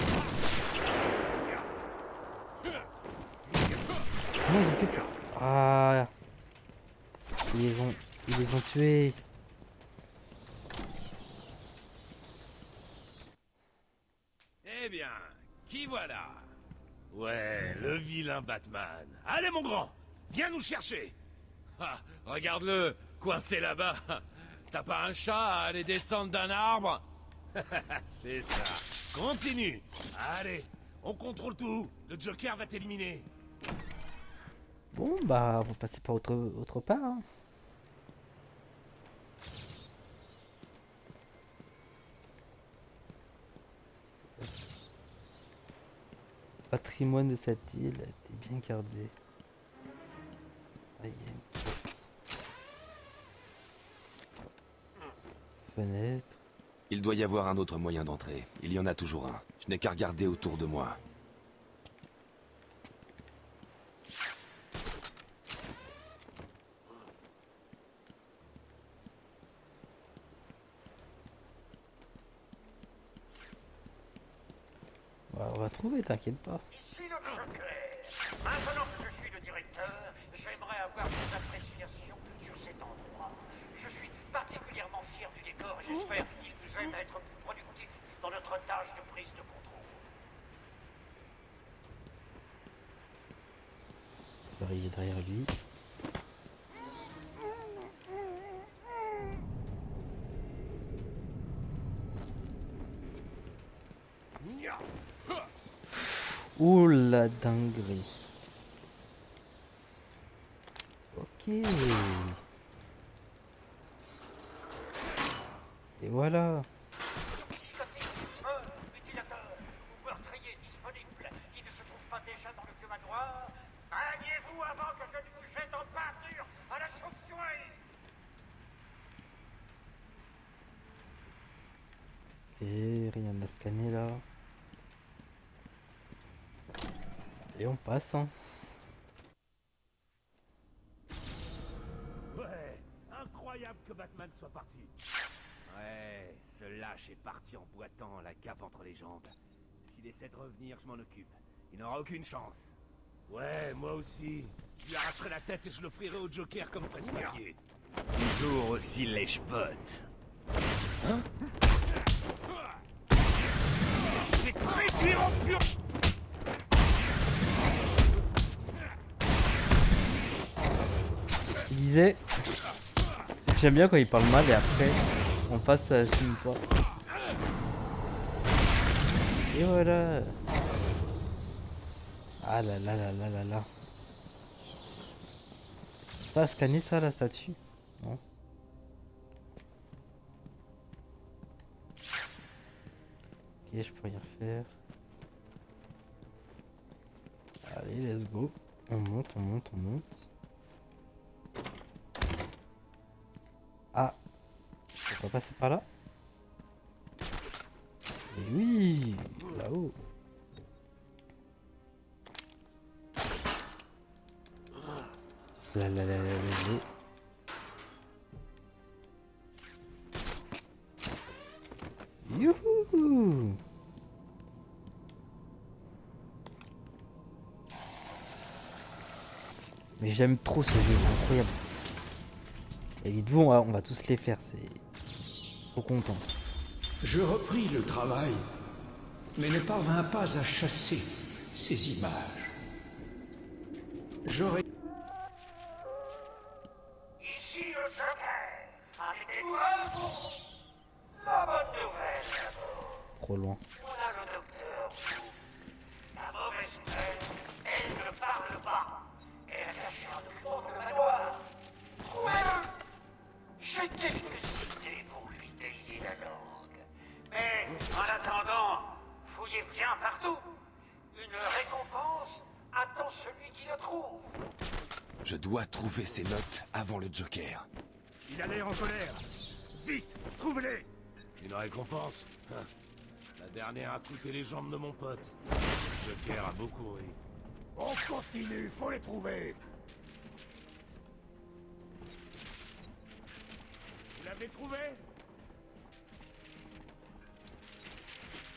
Comment ils ont fait pour... Ah. Ils les ont tués. Eh bien, qui voilà? Ouais, le vilain Batman. Allez mon grand, viens nous chercher. Ah, regarde-le, coincé là-bas. T'as pas un chat à aller descendre d'un arbre? C'est ça. Continue. Allez, on contrôle tout. Le Joker va t'éliminer. Bon bah, on va passer par autre part. Hein. patrimoine de cette île a été bien gardé. Ah, il y a une porte. Fenêtre. Il doit y avoir un autre moyen d'entrer. Il y en a toujours un. Je n'ai qu'à regarder autour de moi. On va trouver, t'inquiète pas. Ici le Joker. Maintenant que je suis le directeur, j'aimerais avoir des appréciations sur cet endroit. Je suis particulièrement fier du décor et j'espère qu'il vous aide à être plus productif dans notre tâche de prise de contrôle. Alors, il est derrière lui. Ouh la dinguerie. Ok. Et voilà. Mutilateur ou meurtrier disponible qui ne se trouve pas déjà dans le vieux manoir. Bagnez-vous avant que je ne vous jette en pâture à la chauve-souris. Ok, rien à scanner là. Et on passe, hein. Ouais, incroyable que Batman soit parti. Ouais, ce lâche est parti en boitant, la cape entre les jambes. S'il essaie de revenir, je m'en occupe. Il n'aura aucune chance. Ouais, moi aussi. Je lui arracherai la tête et je l'offrirai au Joker comme presse-papier. Toujours aussi lèche-pote. Hein? C'est très dur en pur... Il disait... J'aime bien quand il parle mal et après, en face, ça assume pas. Et voilà. Ah là là là là là là. Pas scanner ça, la statue? Non. Ok, je peux rien faire. Allez, let's go. On monte, on monte, on monte. Ah, on va passer par là? Et oui, là-haut. Là, là, là, là, là, là. Youhou! Mais j'aime trop ce jeu, c'est incroyable. Et dites-vous, on va tous les faire, c'est... Trop content. Je repris le travail, mais ne parvins pas à chasser ces images. J'aurais... Ici le Joker. Avec des nouvelles. La bonne nouvelle. Trop loin. On a le docteur. La mauvaise nouvelle, elle ne parle pas. Elle est cachée en le fond de le manoir. Trouvez-le. J'ai quelques idées pour lui délier la langue. Mais en attendant, fouillez bien partout. Une récompense attend celui qui le trouve. Je dois trouver ces notes avant le Joker. Il a l'air en colère. Vite, trouvez-les. Une récompense? La dernière a coûté les jambes de mon pote. Le Joker a beaucoup ri. On continue, faut les trouver. Vous l'avez trouvé?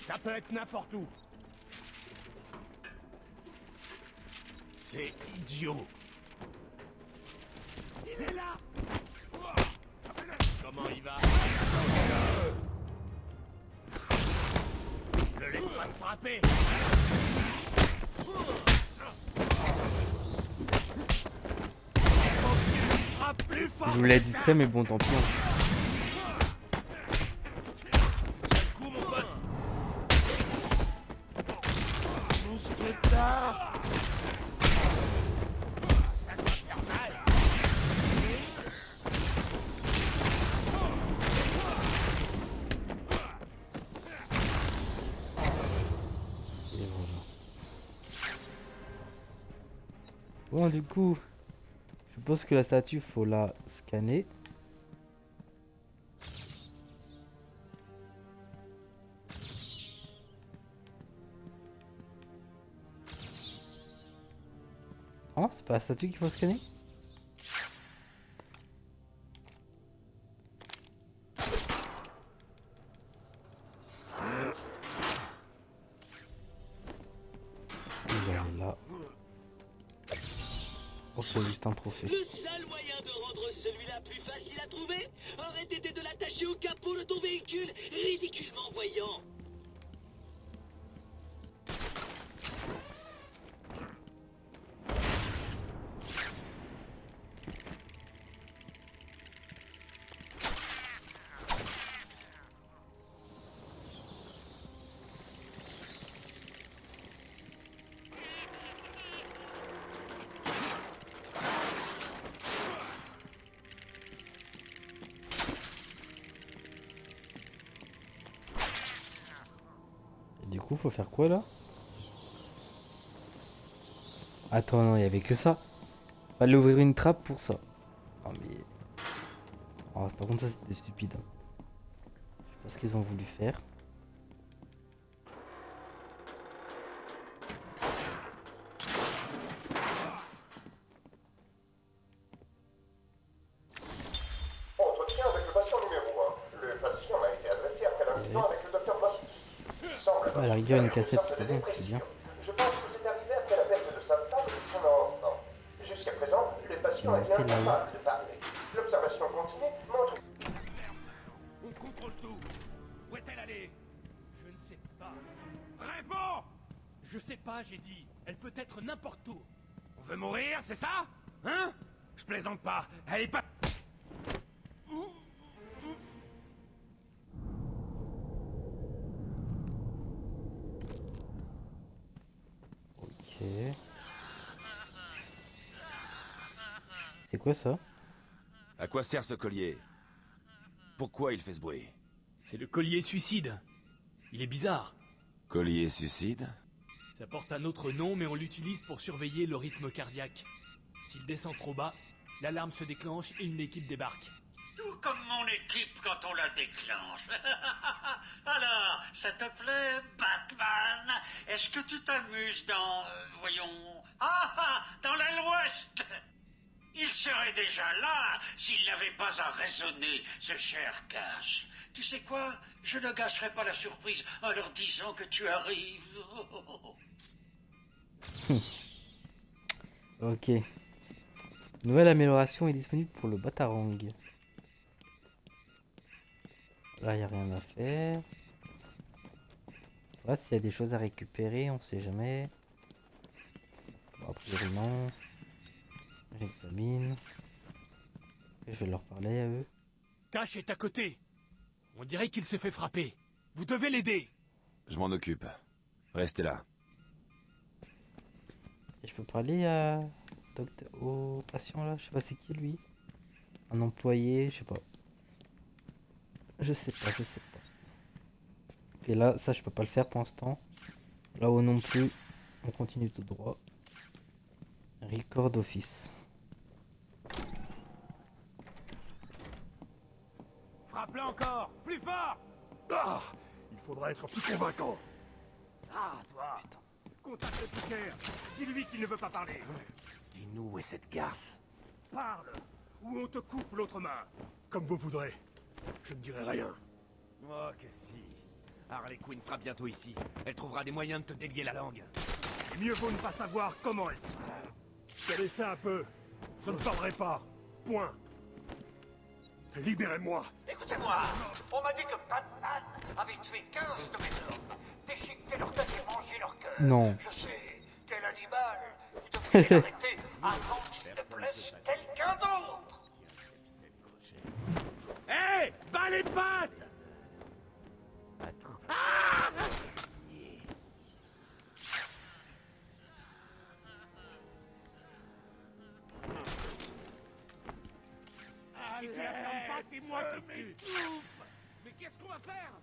Ça peut être n'importe où. C'est idiot. Il est là. Comment il va? Ne laisse pas te frapper. Frappe plus fort. Je voulais être discret, mais bon, tant pis. Hein. Coup, mon pote. Mousquetard. Ça doit faire mal. Et voilà. Bon, du coup, je pense que la statue, faut la scanner. Non, c'est pas la statue qu'il faut scanner? Là. Ok, juste un trophée. Le seul moyen de rendre celui-là plus facile à trouver aurait été de l'attacher au capot de ton véhicule, ridiculement voyant. Du coup, faut faire quoi là? Attends, non, il y avait que ça. Fallait ouvrir une trappe pour ça. Oh, mais. Oh, par contre, ça c'était stupide. Hein. Je sais pas ce qu'ils ont voulu faire. Entretien avec le patient numéro 1. Le patient a été adressé après l'incident avec le docteur Bostic. Semble À la rigueur, une cassette, sorte de c'est bon, c'est dépression. bien. Je pense que c'est arrivé après la perte de sa femme et de son enfant. Jusqu'à présent, le patient était incapable de parler. L'observation continue montre... On contrôle tout. Où est-elle allée? Je ne sais pas. Réponds! Je sais pas, j'ai dit. Elle peut être n'importe où. On veut mourir, c'est ça? Hein? Je plaisante pas. Elle est pas... Ok. C'est quoi ça? À quoi sert ce collier? Pourquoi il fait ce bruit? C'est le collier suicide. Il est bizarre. Collier suicide? Ça porte un autre nom, mais on l'utilise pour surveiller le rythme cardiaque. S'il descend trop bas, l'alarme se déclenche et une équipe débarque. Tout comme mon équipe quand on la déclenche. Alors, ça te plaît, Batman? Est-ce que tu t'amuses dans... voyons... dans l'aile ouest? Il serait déjà là s'il n'avait pas à raisonner, ce cher Cash. Tu sais quoi? Je ne gâcherai pas la surprise en leur disant que tu arrives. Ok. Nouvelle amélioration est disponible pour le Batarang. Là, il n'y a rien à faire. Là, s'il y a des choses à récupérer, on sait jamais. Bon, a priori, non. J'examine. Je vais leur parler à eux. Cash est à côté. On dirait qu'il se fait frapper. Vous devez l'aider. Je m'en occupe. Restez là. Et je peux parler à... au patient là? Je sais pas c'est qui lui. Un employé, je sais pas. Je sais pas. Ok, là, ça je peux pas le faire pour l'instant. Là-haut non plus. On continue tout droit. Record office. Frappe-le encore! Plus fort! Ah! Il faudra être plus convaincant. Ah, toi! Contacte le Joker. Dis-lui qu'il ne veut pas parler. Dis-nous où est cette garce. Parle, ou on te coupe l'autre main. Comme vous voudrez. Je ne dirai rien. Oh que si. Harley Quinn sera bientôt ici. Elle trouvera des moyens de te délier la langue. Mieux vaut ne pas savoir comment elle sera. Je l'ai fait un peu. Je ne parlerai pas. Point. Libérez-moi. Écoutez-moi, on m'a dit que Batman avait tué 15 de mes hommes, déchiqueté leur tête et mangé leur cœur. Non. Je sais, quel animal. Vous devriez l'arrêter avant qu'il ne blesse quelqu'un d'autre. Hé! Bas les pattes! Ah! Si tu la fermes pas, c'est moi qui t'étouffe! Mais qu'est-ce qu'on va faire?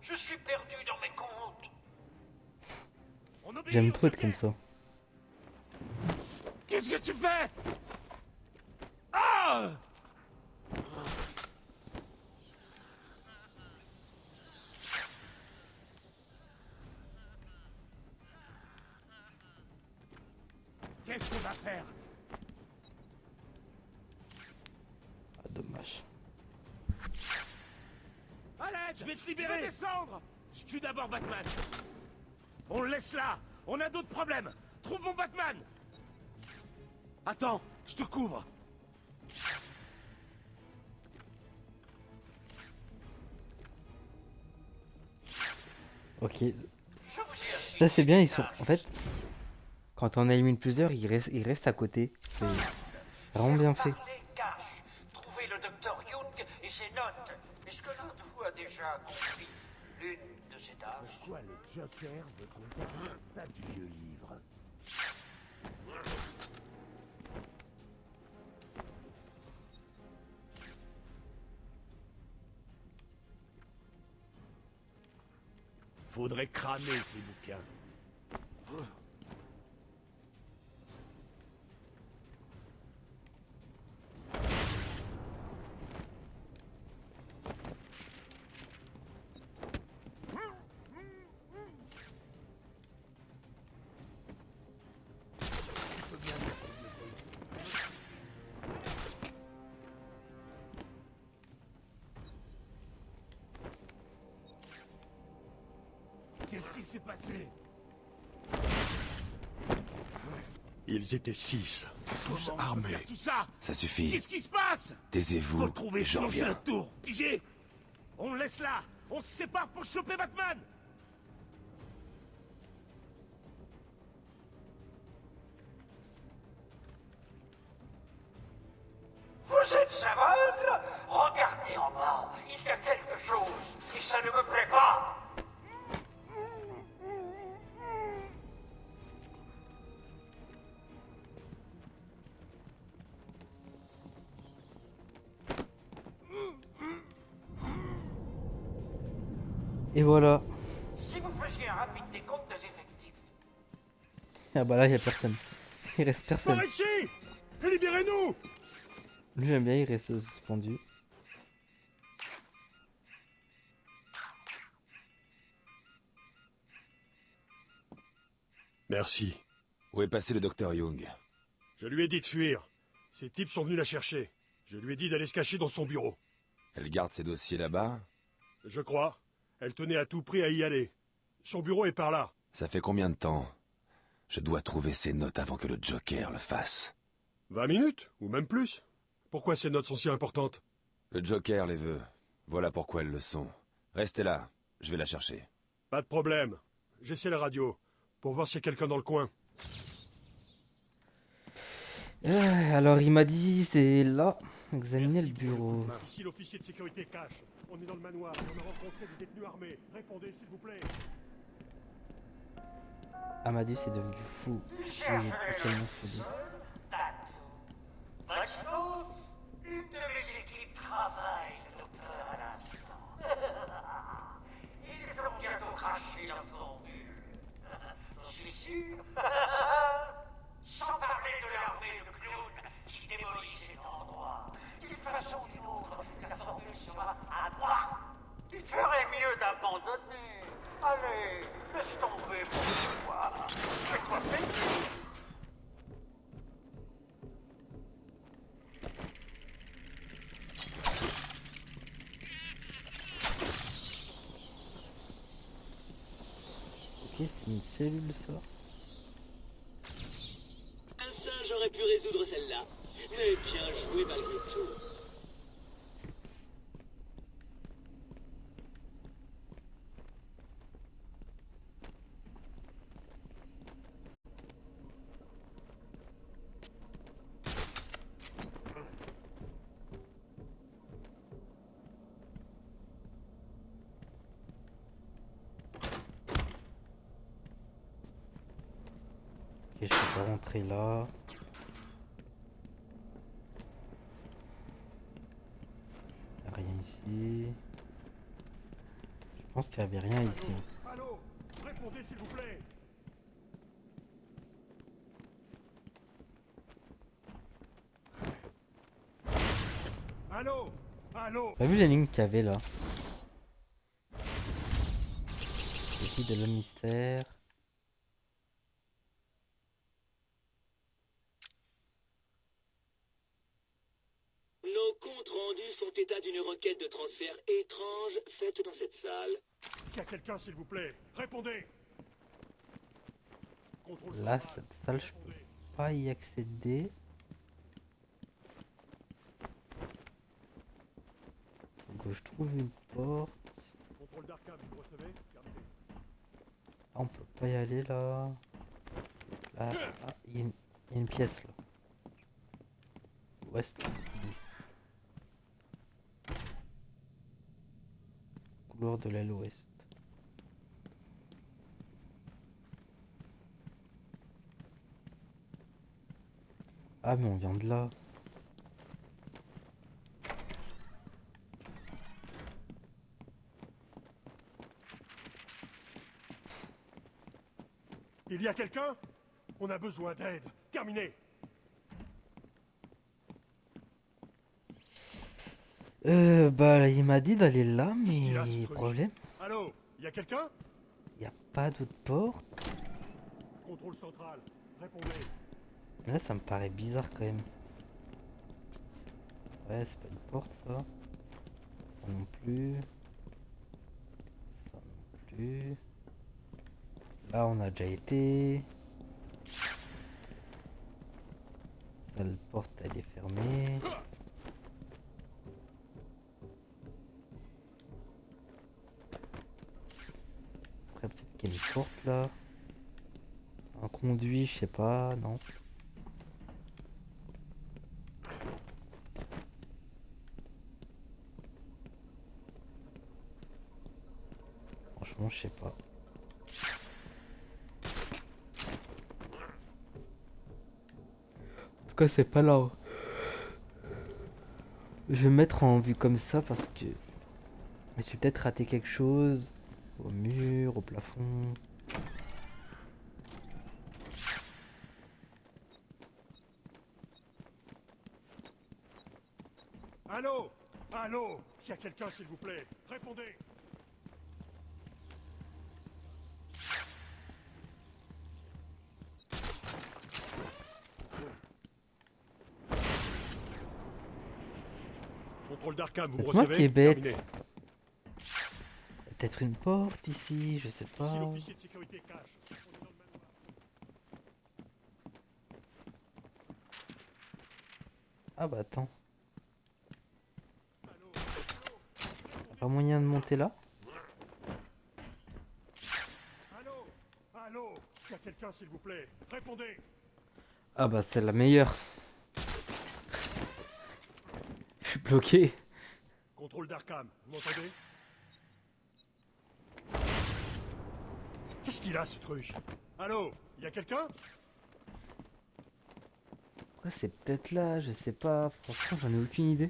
Je suis perdu dans mes comptes. J'aime trop être comme ça. Qu'est-ce que tu fais? Ah! Qu'est-ce qu'on va faire? Ah, dommage. Allez, Je vais te libérer. descendre. Je tue d'abord Batman. On le laisse là. On a d'autres problèmes. Trouve mon Batman. Attends, je te couvre. Ok. Ça c'est bien, ils sont... En fait, quand on élimine plusieurs, ils restent à côté. C'est vraiment bien fait. Parlez cash. Trouvez le docteur Young et ses notes. Est-ce que l'un de vous a déjà compris l'une de ces tâches? Pourquoi le Joker veut qu'on garde ça du vieux livre? Faudrait cramer ces bouquins. Qu'est-ce qui s'est passé? Ils étaient 6, tous Comment on peut armés. faire tout ça? Ça suffit. Qu'est-ce qui se passe? Faut Taisez-vous, le trouver, et je sinon c'est reviens. notre tour. Pigé? On le laisse là. On se sépare pour choper Batman. Vous êtes aveugle? Regardez en bas. Il y a quelque chose. Et ça ne me plaît pas. Et voilà. Si vous faisiez un rapide décompte des effectifs. Ah bah là, il y a personne. Il reste personne. Par ici! Libérez-nous! Lui, j'aime bien, il reste suspendu. Merci. Où est passé le docteur Young? Je lui ai dit de fuir. Ces types sont venus la chercher. Je lui ai dit d'aller se cacher dans son bureau. Elle garde ses dossiers là-bas? Je crois. Elle tenait à tout prix à y aller. Son bureau est par là. Ça fait combien de temps? Je dois trouver ces notes avant que le Joker le fasse. 20 minutes, ou même plus. Pourquoi ces notes sont si importantes? Le Joker les veut. Voilà pourquoi elles le sont. Restez là, je vais la chercher. Pas de problème. J'essaie la radio, pour voir s'il y a quelqu'un dans le coin. Alors, il m'a dit, c'est là. Examiner le bureau. Ici l'officier de sécurité cache. On est dans le manoir, on a rencontré des détenus armés. Répondez, s'il vous plaît. Amadou est devenu fou. Oui, totalement fou. Maximus, une de mes équipes travaille, le docteur, à l'instant. Ils vont bientôt cracher leur formule. Je suis sûr. Sans parler de l'armée de clowns qui démolit cet endroit. D'une façon ou d'une autre, la formule sera à moi. Tu ferais mieux d'abandonner. Allez, laisse tomber pour une fois. Fais-toi plaisir. Ok, c'est une cellule ça. Un singe aurait pu résoudre celle-là. Mais bien joué malgré tout. Ok, je peux pas rentrer là. Y'a rien ici. Je pense qu'il n'y avait rien ici. Allô? Répondez s'il vous plaît. Allô? Allô? T'as vu les lignes qu'il y avait là? Ici de le mystère. Nos comptes rendus font état d'une requête de transfert étrange faite dans cette salle. S'il y a quelqu'un, s'il vous plaît, répondez. Contrôle Là, central. cette salle, je peux pas y accéder. Faut que je trouve une porte. Contrôle d'Arkham, vous recevez? Terminé. Ah, on peut pas y aller là. Là, ah, il y a une pièce là. Ouest. Couloir de l'aile ouest. Ah mais on vient de là. Il y a quelqu'un? On a besoin d'aide. Terminé. Bah il m'a dit d'aller là, Qu'est-ce qu'il a, ce mais truc? problème, Allô? Il y a quelqu'un? il y a pas d'autre porte. Contrôle central. Répondez. Là ça me paraît bizarre quand même. Ouais, c'est pas une porte ça. Ça non plus. Ça non plus. Là on a déjà été. Celle porte elle est fermée. Après peut-être qu'il y a une porte là. Un conduit, je sais pas, non. Franchement, je sais pas. En tout cas, c'est pas là. Je vais mettre en vue comme ça parce que je vais peut-être rater quelque chose. Au mur, au plafond. Allô? Allô? S'il y a quelqu'un, s'il vous plaît, répondez. Contrôle d'Arkham, vous C'est me moi recevez? qui est bête. Terminé. Peut-être une porte ici, je sais Ici pas. l'officier de sécurité cache. On est dans le manoir. Ah bah attends. Y'a pas moyen de monter là? Allô? Allô? S'il y a quelqu'un, s'il vous plaît, répondez. Ah bah c'est la meilleure. Je suis bloqué. Contrôle d'Arkham, vous m'entendez? Qu'est-ce qu'il a, ce truc? Allô? Il y a quelqu'un? Ouais, c'est peut-être là, je sais pas. Franchement, j'en ai aucune idée.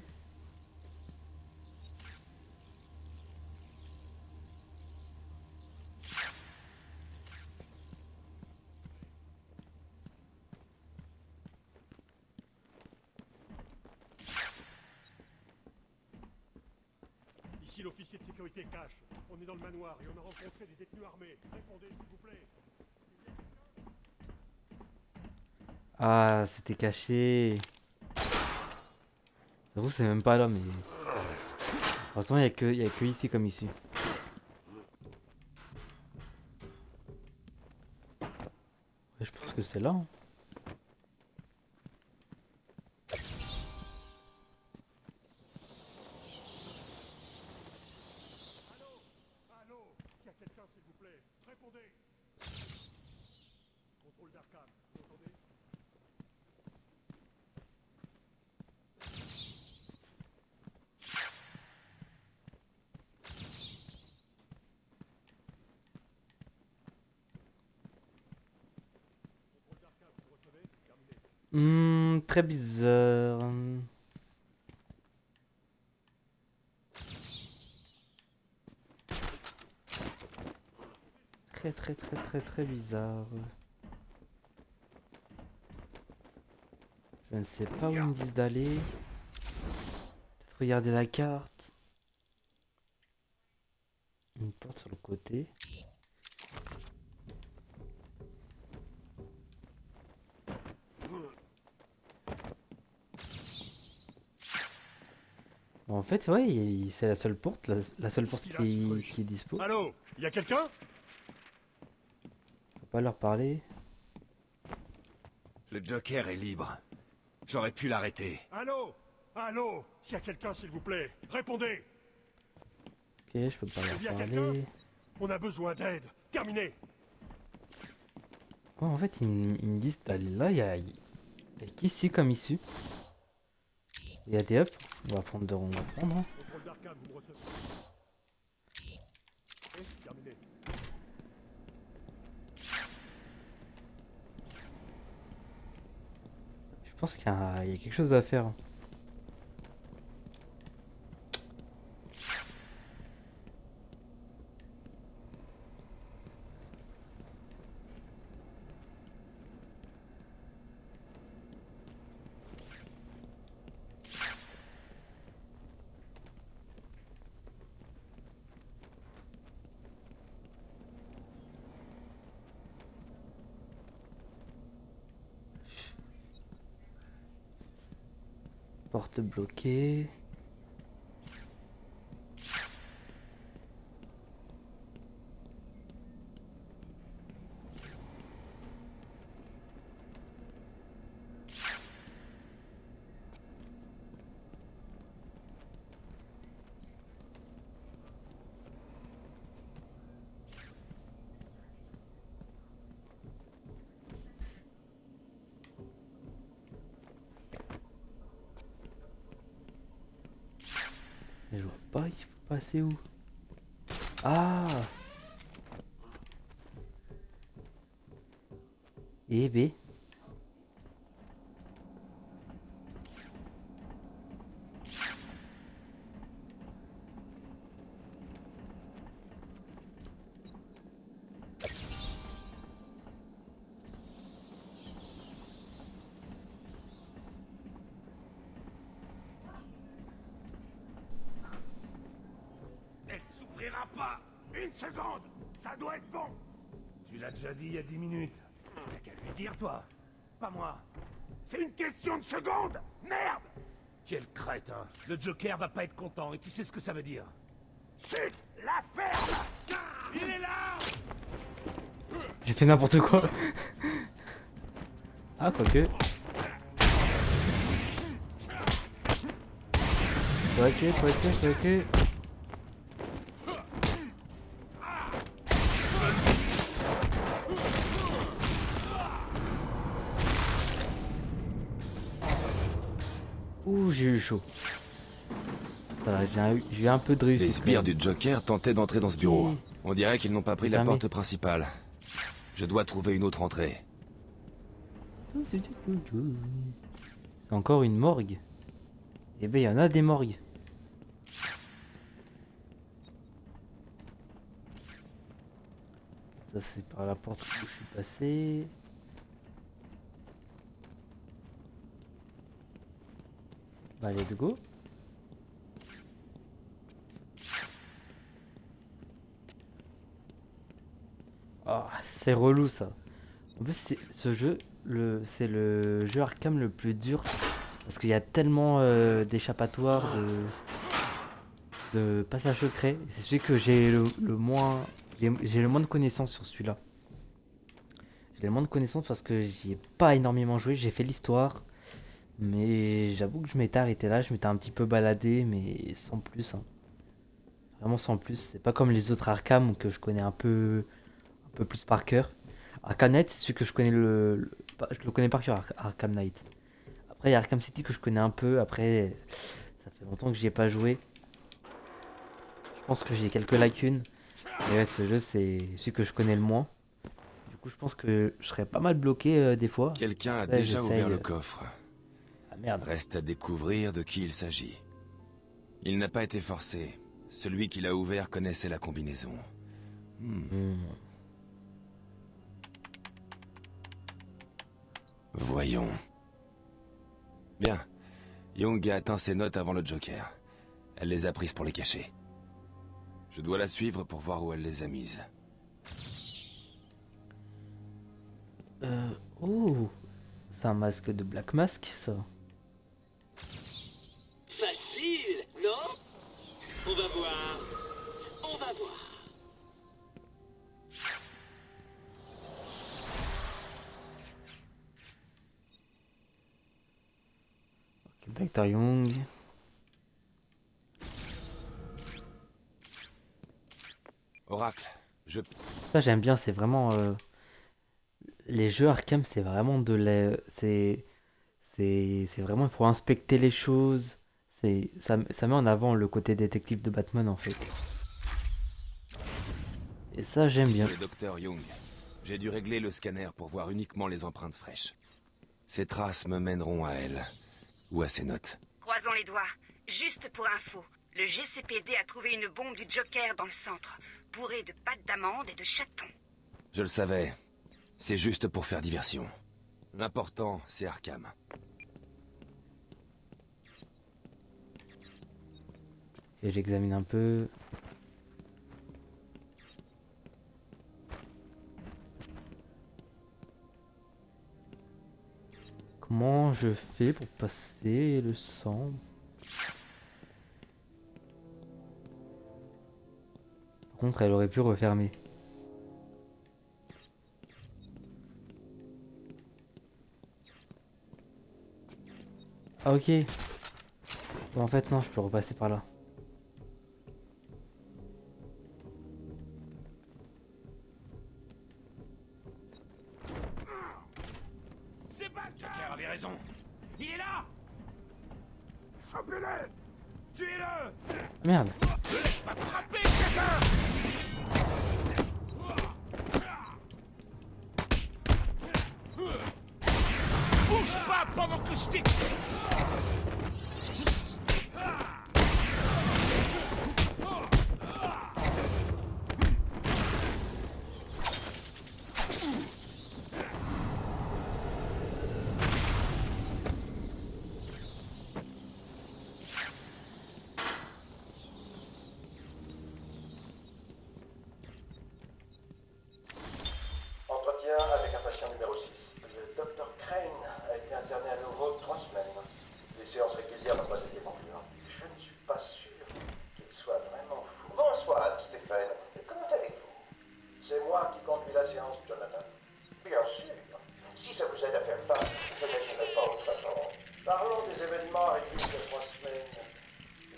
Ici l'officier de sécurité cache. On est dans le manoir et on a rencontré des détenus armés. Répondez, s'il vous plaît. Ah, c'était caché. J'avoue, c'est même pas là, mais. De toute façon, y a que ici comme ici. Ouais, je pense que c'est là. Hein. Allô? S'il y a quelqu'un, s'il vous plaît, répondez. Contrôle d'Arkham, vous m'entendez? Contrôle d'Arkham, vous recevez? Terminé. Très bizarre. très bizarre. Je ne sais pas où ils me disent d'aller. Peut-être regarder la carte. Une porte sur le côté. Bon, en fait, ouais, c'est la seule porte, la seule porte qui est dispo. Allô, y a quelqu'un? Faut pas leur parler. Le Joker est libre. J'aurais pu l'arrêter. Allô? Allô? S'il y a quelqu'un, s'il vous plaît, répondez! Ok, je peux pas Y a leur quelqu'un? parler. On a besoin d'aide. Terminé. Ouais, en fait, ils me disent d'aller là, il y a qu'ici comme issue. Il y a des up, on va prendre. Hein. Contrôle d'Arkham, vous me recevez. Terminé. Je pense qu'il y a quelque chose à faire. Porte bloquée. Mais je vois pas, il faut passer où? Ah! Et B. Elle s'ouvrira pas. Une seconde. Ça doit être bon. Tu l'as déjà dit il y a 10 minutes. T'as qu'à lui dire, toi. Pas moi. C'est une question de seconde. Merde. Quel crétin. Le Joker va pas être content et tu sais ce que ça veut dire. Chut. La ferme. Il est là. J'ai fait n'importe quoi. Ah, quoique. Quoique. Ouh, j'ai eu chaud. Voilà, j'ai eu un peu de réussite. Les sbires du Joker tentaient d'entrer dans ce bureau. On dirait qu'ils n'ont pas pris la Fermé. porte principale. Je dois trouver une autre entrée. C'est encore une morgue. Eh ben, il y en a des morgues. Ça, c'est par la porte où je suis passé. Bah, let's go. Ah, c'est relou ça. En plus, ce jeu, c'est le jeu Arkham le plus dur parce qu'il y a tellement d'échappatoires, de passages secrets. Et c'est celui que j'ai le moins, j'ai le moins de connaissances sur celui-là. J'ai le moins de connaissances parce que j'y ai pas énormément joué. J'ai fait l'histoire, mais j'avoue que je m'étais arrêté là. Je m'étais un petit peu baladé, mais sans plus. Hein. Vraiment sans plus. C'est pas comme les autres Arkham que je connais un peu plus par cœur. Arkham Knight, c'est celui que je connais je le connais par cœur, Arkham Knight. Après, il y a Arkham City que je connais un peu. Après, ça fait longtemps que j'y ai pas joué. Je pense que j'ai quelques lacunes. Et ouais, ce jeu, c'est celui que je connais le moins. Du coup, je pense que je serais pas mal bloqué des fois. Quelqu'un a Ouais, déjà ouvert le j'essaye. coffre. Ah merde. Reste à découvrir de qui il s'agit. Il n'a pas été forcé. Celui qui l'a ouvert connaissait la combinaison. Voyons. Bien. Young a atteint ses notes avant le Joker. Elle les a prises pour les cacher. Je dois la suivre pour voir où elle les a mises. Oh, c'est un masque de Black Mask, ça. Facile, non? On va voir. On va voir. Ok, Dr. Young. Oracle, je... Ça j'aime bien, c'est vraiment les jeux Arkham, c'est vraiment de la c'est vraiment pour inspecter les choses. Ça met en avant le côté détective de Batman en fait. Et ça j'aime bien. Le docteur Young. J'ai dû régler le scanner pour voir uniquement les empreintes fraîches. Ces traces me mèneront à elle. Ou à ses notes. Croisons les doigts. Juste pour info, le GCPD a trouvé une bombe du Joker dans le centre, bourrée de pâtes d'amande et de chatons. Je le savais. C'est juste pour faire diversion. L'important, c'est Arkham. Et j'examine un peu. Comment je fais pour passer le sang? Par contre, elle aurait pu refermer. Ah ok. Bon, en fait non, je peux repasser par là. Joker avait raison. Il est là. Chopez-le. Tuez-le. Merde. Attrapez quelqu'un. Bouge pas pendant que je t'ai... Entretien avec un patient numéro 6. Le docteur Crane a été interné à nouveau 3 semaines. Les séances régulières n'ont pas été conclues. Je ne suis pas sûr qu'il soit vraiment fou. Bonsoir, Stephen. Comment allez-vous? C'est moi qui conduis la séance, Jonathan. Bien sûr. Si ça vous aide à faire face, je n'agirai pas autrement. Parlons des événements arrivés il y a 3 semaines.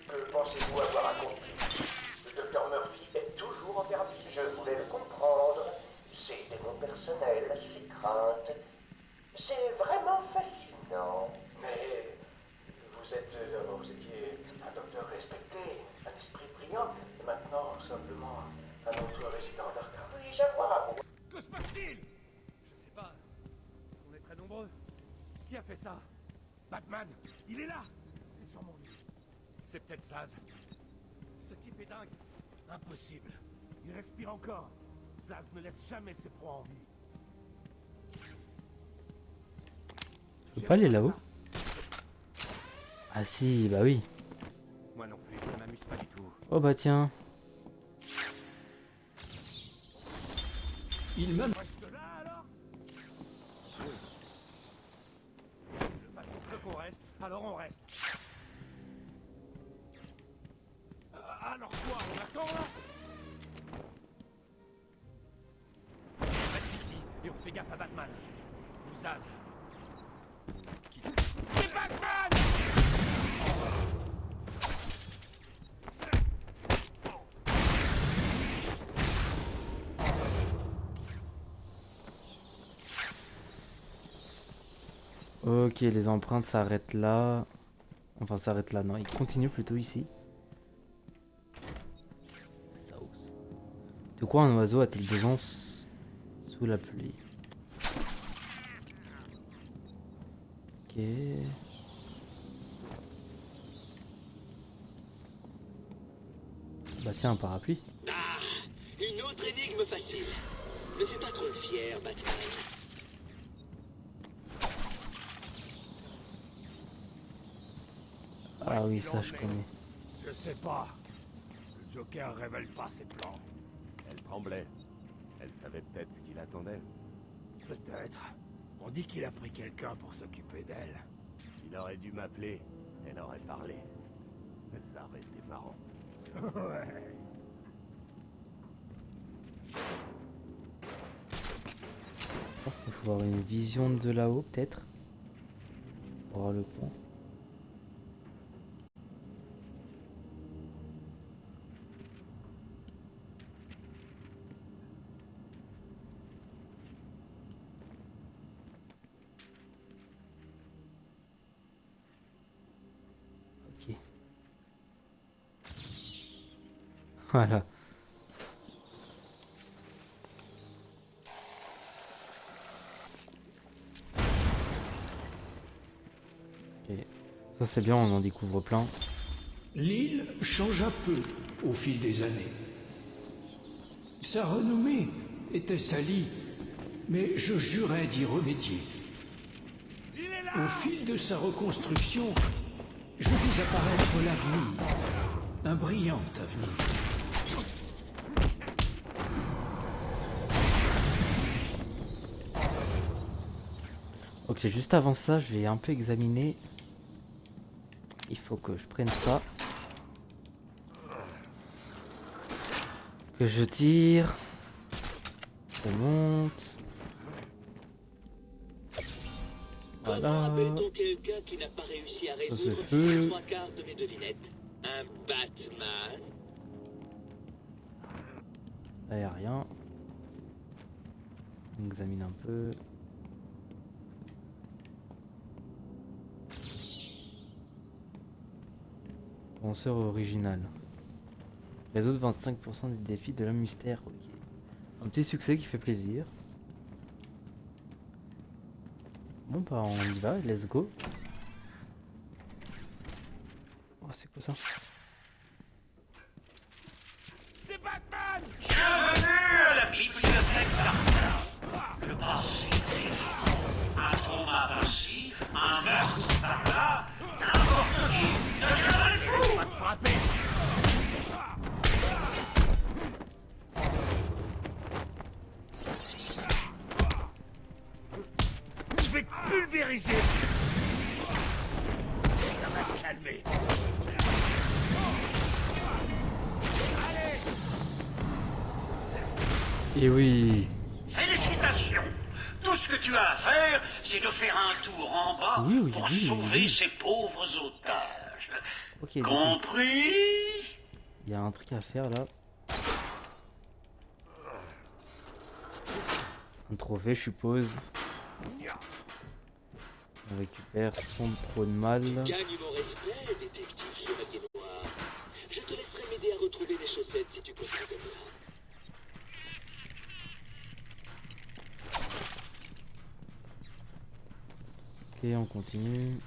Que pensez-vous avoir accompli? Le docteur Murphy est toujours en thérapie. Je voulais le comprendre. Ses démons personnels, ses craintes. C'est vraiment fascinant. Mais vous étiez un docteur respecté, un esprit brillant, et maintenant simplement un autre résident d'Arkham. Oui, j'avoue. Que se passe-t-il? Je sais pas. On est très nombreux. Qui a fait ça? Batman. Il est là. C'est sûrement lui. C'est peut-être Zaz. Ce type est dingue. Impossible. Il respire encore. Zaz ne laisse jamais ses proies en vie. Je peux pas aller là-haut? Ah si, bah oui. Moi non plus, ça m'amuse pas du tout. Oh bah tiens. Il me... Reste là alors? Le patron veut qu'on reste, alors on reste. Alors quoi, on attend là? Reste ici et on fait gaffe à Batman. Ou Zaz. C'est Batman! Ok, les empreintes s'arrêtent là. Enfin, s'arrêtent là, non, ils continuent plutôt ici. Sauce. De quoi un oiseau a-t-il besoin sous la pluie? Ok. Bah tiens, un parapluie. Ah, une autre énigme facile. Ne fais pas trop le fier, Batman. Ah oui, ça je connais. Je sais pas. Le Joker révèle pas ses plans. Elle tremblait. Elle savait peut-être ce qu'il attendait. Peut-être. On dit qu'il a pris quelqu'un pour s'occuper d'elle. Il aurait dû m'appeler. Elle aurait parlé. Ça aurait été marrant. Ouais. Je pense qu'il faut avoir une vision de là-haut, peut-être. Pour voir le pont. Ok. Voilà. Ok. Ça c'est bien, on en découvre plein. L'île changea peu au fil des années. Sa renommée était salie, mais je jurais d'y remédier. Au fil de sa reconstruction, je vis apparaître l'avenir, un brillant avenir. Ok, juste avant ça, je vais un peu examiner. Il faut que je prenne ça. Que je tire. Je monte. Voilà. Appelle-t-on quelqu'un qui n'a pas réussi à Ça c'est résoudre fait. les 3/4 de mes devinettes? Un Batman? Là y a rien. On examine un peu. Penseur original. Résoudre 25% des défis de l'homme mystère. Ok. Un petit succès qui fait plaisir. Bon bah on y va, let's go. Oh c'est quoi ça? C'est Batman! Bienvenue à la bibliothèque d'Arkham. Le passé défend. Un trauma par-ci, un meurtre par-là, n'importe qui. Deviendra le fou! Va te frapper! Je vais te pulvériser! Ça va te calmer. Et oui. Félicitations! Tout ce que tu as à faire, c'est de faire un tour en bas Oui, pour oui, sauver oui. ces pauvres otages. Ok, donc, Compris? il y a un truc à faire là. Un trophée, je suppose. On récupère son pro de mal. Gagne mon respect, détective chevalier noir. Je te laisserai m'aider à retrouver mes chaussettes si tu continues comme ça. Ok, on continue.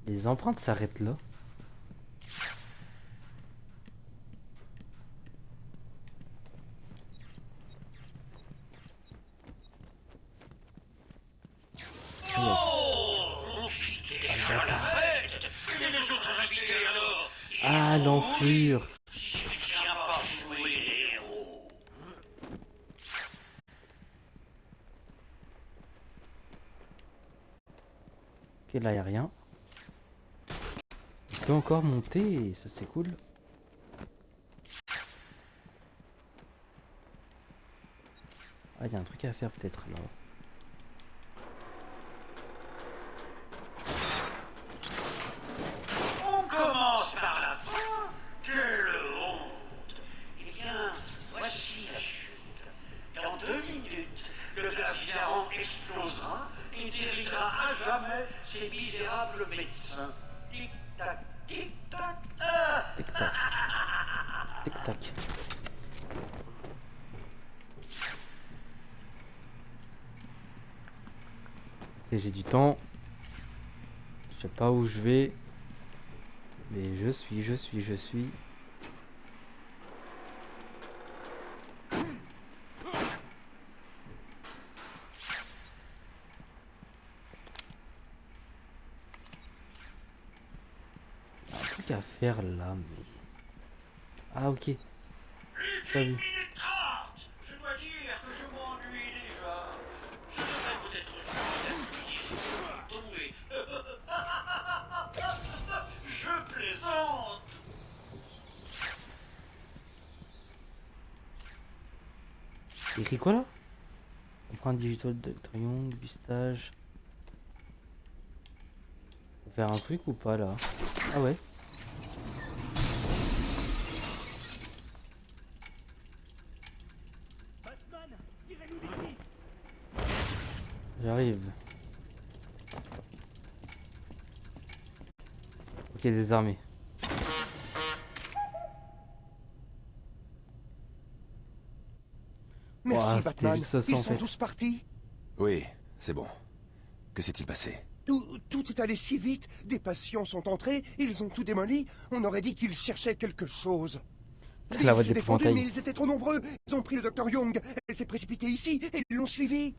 Les empreintes s'arrêtent là. Oh! Mon fils est à la fête! Et les autres invités alors? Ah, l'enflure. Si tu ne viens pas jouer les héros. Ok, là y a rien. On peut encore monter, ça c'est cool. Ah, il y a un truc à faire peut-être là. On commence par la fin. Quelle honte! Eh bien, voici la chute. Dans 2 minutes, le glaciaran explosera et déridera à jamais ces misérables médecins. Tic-tac, tic-tac. Ah! Tic-tac. Tic-tac. Ok, j'ai du temps. Je sais pas où je vais. Mais je suis. faire là, mais... Ah ok. Pas vu. 30. Je dois dire que je m'ennuie déjà. Je devrais peut-être juste tomber. Je plaisante. C'est écrit quoi là? Empreinte digitale de Dr. Young, bustage. Faut faire un truc ou pas là? Ah ouais. Batman, tirez-nous d'ici. J'arrive. Ok, désarmé. Merci, Ouah, c'était Batman. juste ça, Ils en sont fait. tous partis. Oui, c'est bon. Que s'est-il passé? Tout est allé si vite. Des patients sont entrés, ils ont tout démoli. On aurait dit qu'ils cherchaient quelque chose. C'est la voix s'est des défendu, épouvantails. mais ils étaient trop nombreux. Ils ont pris le Dr. Young. Elle s'est précipitée ici et ils l'ont suivi.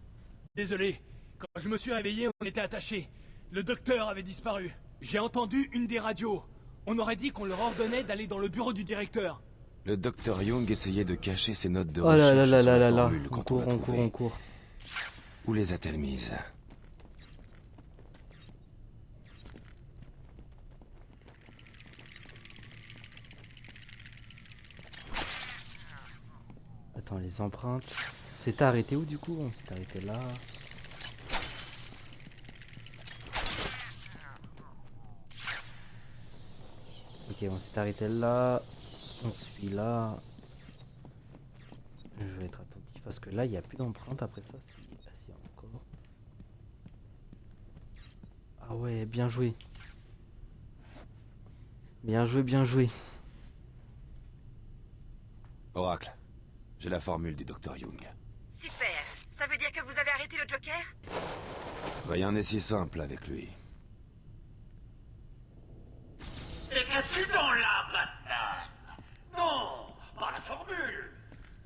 Désolé, quand je me suis réveillé, on était attachés. Le docteur avait disparu. J'ai entendu une des radios. On aurait dit qu'on leur ordonnait d'aller dans le bureau du directeur. Le docteur Young essayait de cacher ses notes de Oh là là recherche là sur là la là là. formule On quand court, l'a on court, trouvée. on court. Où les a-t-elle mises? Attends, les empreintes. C'était arrêté où du coup? On s'est arrêté là. Ok, on s'est arrêté là. On suit là. Je vais être attentif parce que là, il n'y a plus d'empreintes après ça. Si, ah, si, encore. Ah ouais, bien joué. Bien joué, bien joué. Oracle, j'ai la formule du docteur Young. Super. Ça veut dire que vous avez arrêté le Joker? Rien n'est si simple avec lui. Et qu'as-tu donc là, Batman? Non, pas la formule.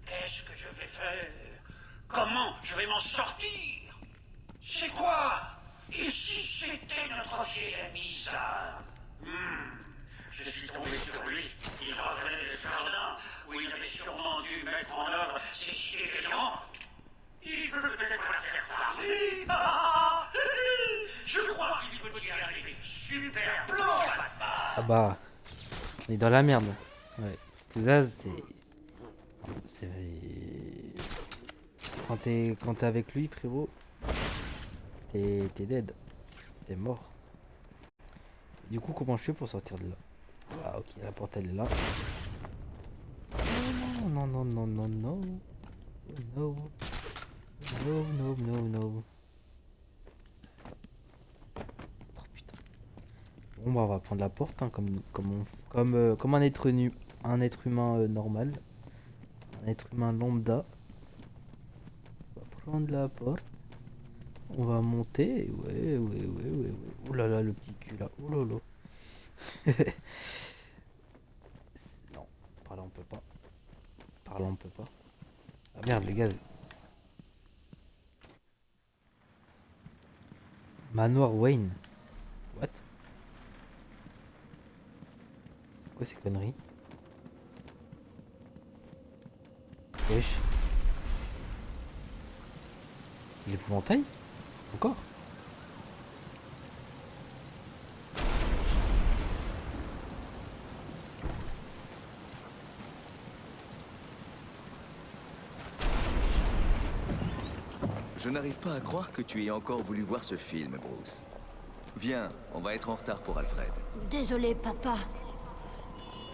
Qu'est-ce que je vais faire? Comment je vais m'en sortir? C'est quoi? Et si c'était notre vieil ami ça? Je suis tombé sur lui. Il revenait du jardin où il avait sûrement dû mettre en œuvre ses idées délirantes. Il peut peut-être la faire parler. Je crois qu'il peut y arriver. Super plan, Batman. Ah bah, on est dans la merde. Ouais. Pouzaz, c'est... Quand t'es avec lui, frérot, t'es dead. T'es mort. Du coup, comment je fais pour sortir de là? Ah ok, la porte elle est là. Non, non, non, non, non, non. No. No, no, no, no. Oh putain. Bon bah on va prendre la porte hein, comme un être humain normal. Un être humain lambda. On va prendre la porte. On va monter. Ouais. Oh là là, le petit cul là. Oh là là. Non, par là on peut pas. Par là on peut pas. Ah merde, le gaz. Manoir Wayne. What? C'est quoi ces conneries? Wesh. L'épouvantail? Encore? Je n'arrive pas à croire que tu aies encore voulu voir ce film, Bruce. Viens, on va être en retard pour Alfred. Désolé, papa.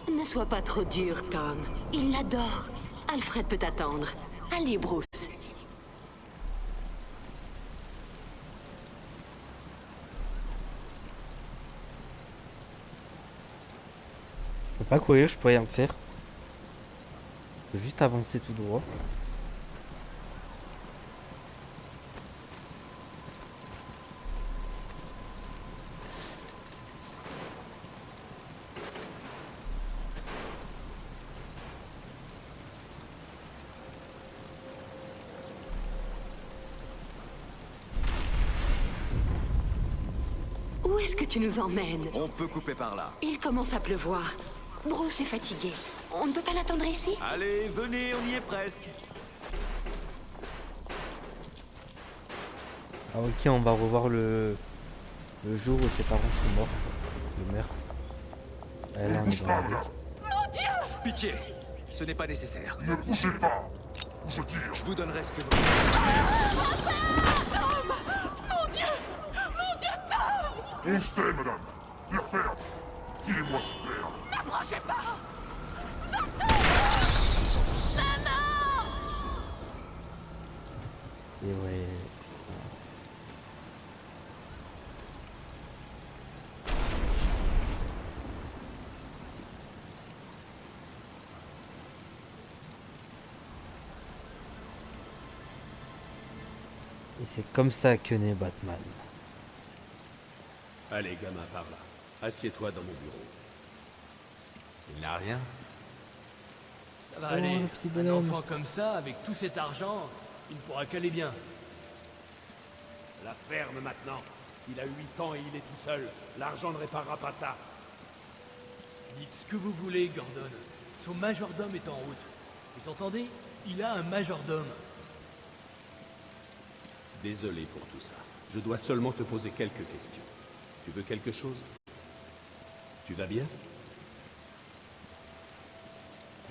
Ne sois pas trop dur, Tom. Il l'adore. Alfred peut attendre. Allez, Bruce. Je peux pas courir, je peux rien faire. Je peux juste avancer tout droit. Où est-ce que tu nous emmènes? On peut couper par là. Il commence à pleuvoir. Bruce est fatigué. On ne peut pas l'attendre ici? Allez, venez, on y est presque. Ah ok, on va revoir le jour où ses parents sont morts. Le meurtre. Elle en est dans la vie. Mon Dieu! Pitié, ce n'est pas nécessaire. Ne bougez pas. Je tire. Je vous donnerai ce que vous... Tom! Mon Dieu! Mon Dieu, Tom! On se tait, madame. La ferme. Filez-moi ce père. N'approchez pas! Et ouais. Et c'est comme ça que naît Batman. Allez, gamin, par là. Assieds-toi dans mon bureau. Il n'a rien. Ça va Oh, aller. le petit Un bonhomme. enfant comme ça, avec tout cet argent, il ne pourra qu'aller bien. La ferme maintenant. Il a 8 ans et il est tout seul. L'argent ne réparera pas ça. Dites ce que vous voulez, Gordon. Son majordome est en route. Vous entendez? Il a un majordome. Désolé pour tout ça. Je dois seulement te poser quelques questions. Tu veux quelque chose? Tu vas bien?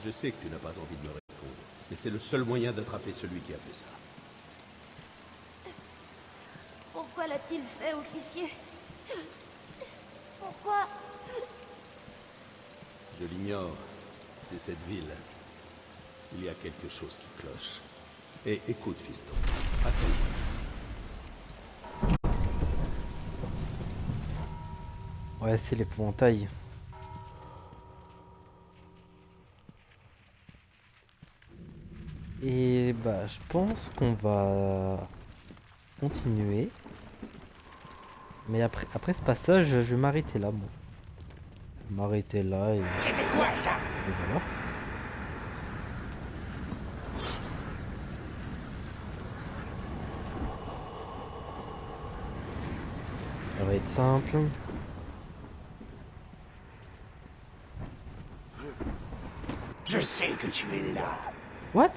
Je sais que tu n'as pas envie de me répondre, mais c'est le seul moyen d'attraper celui qui a fait ça. Pourquoi l'a-t-il fait, officier? Pourquoi? Je l'ignore. C'est cette ville. Il y a quelque chose qui cloche. Et écoute, fiston. Attends-moi. Ouais, c'est l'épouvantail. Et bah, je pense qu'on va continuer. Mais après ce passage, je vais m'arrêter là, moi. Je vais m'arrêter là et... C'était quoi ça? Et voilà. Ça va être simple. Je sais que tu es là. What?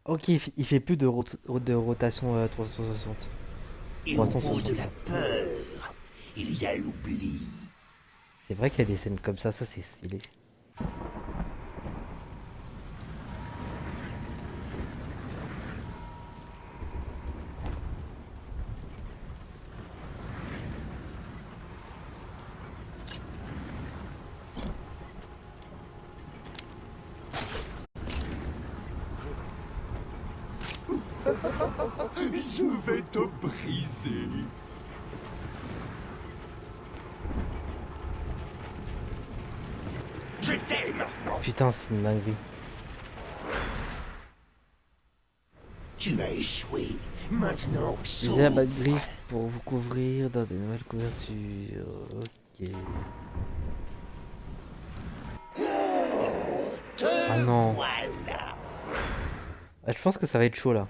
Ok, il fait plus de rotation 360. Et au bout 360. de la peur, il y a l'oubli. C'est vrai qu'il y a des scènes comme ça c'est stylé. Je vais te briser. Je t'aime. Putain, c'est une dinguerie. Tu as échoué. Maintenant, Utilisez la balle drift pour vous couvrir dans de nouvelles couvertures. Ok. Ah non. Voilà. Ah, je pense que ça va être chaud là.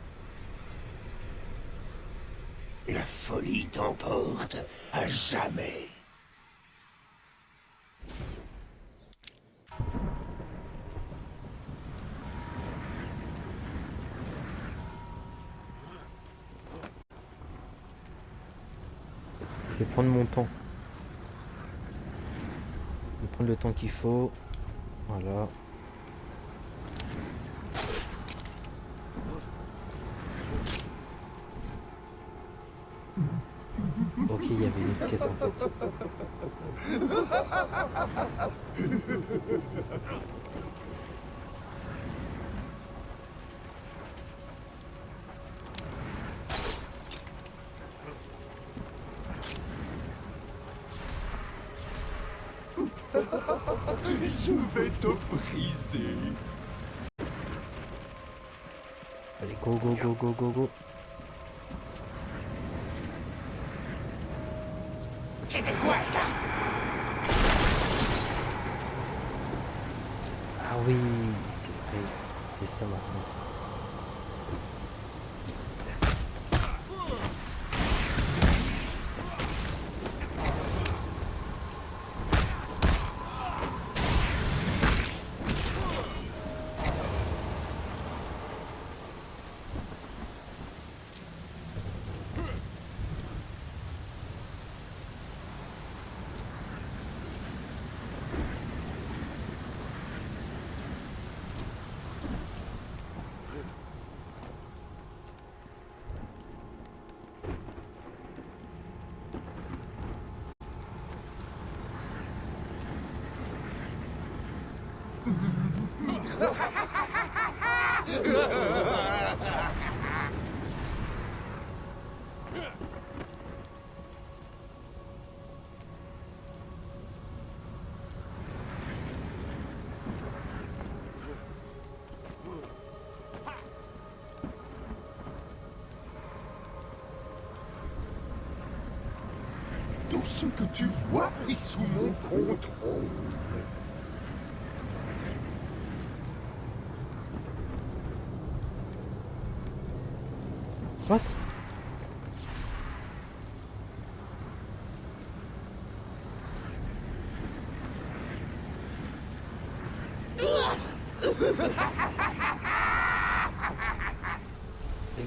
La folie t'emporte à jamais. Je vais prendre mon temps. Je vais prendre le temps qu'il faut. Voilà. Ok, il y avait une pièce en fait. Je vais te briser. Allez, go, go, go, go, go, go. C'était quoi ça? Ah oui, c'est vrai. C'est ça maintenant. Tout ce que tu vois est sous mon contrôle. What?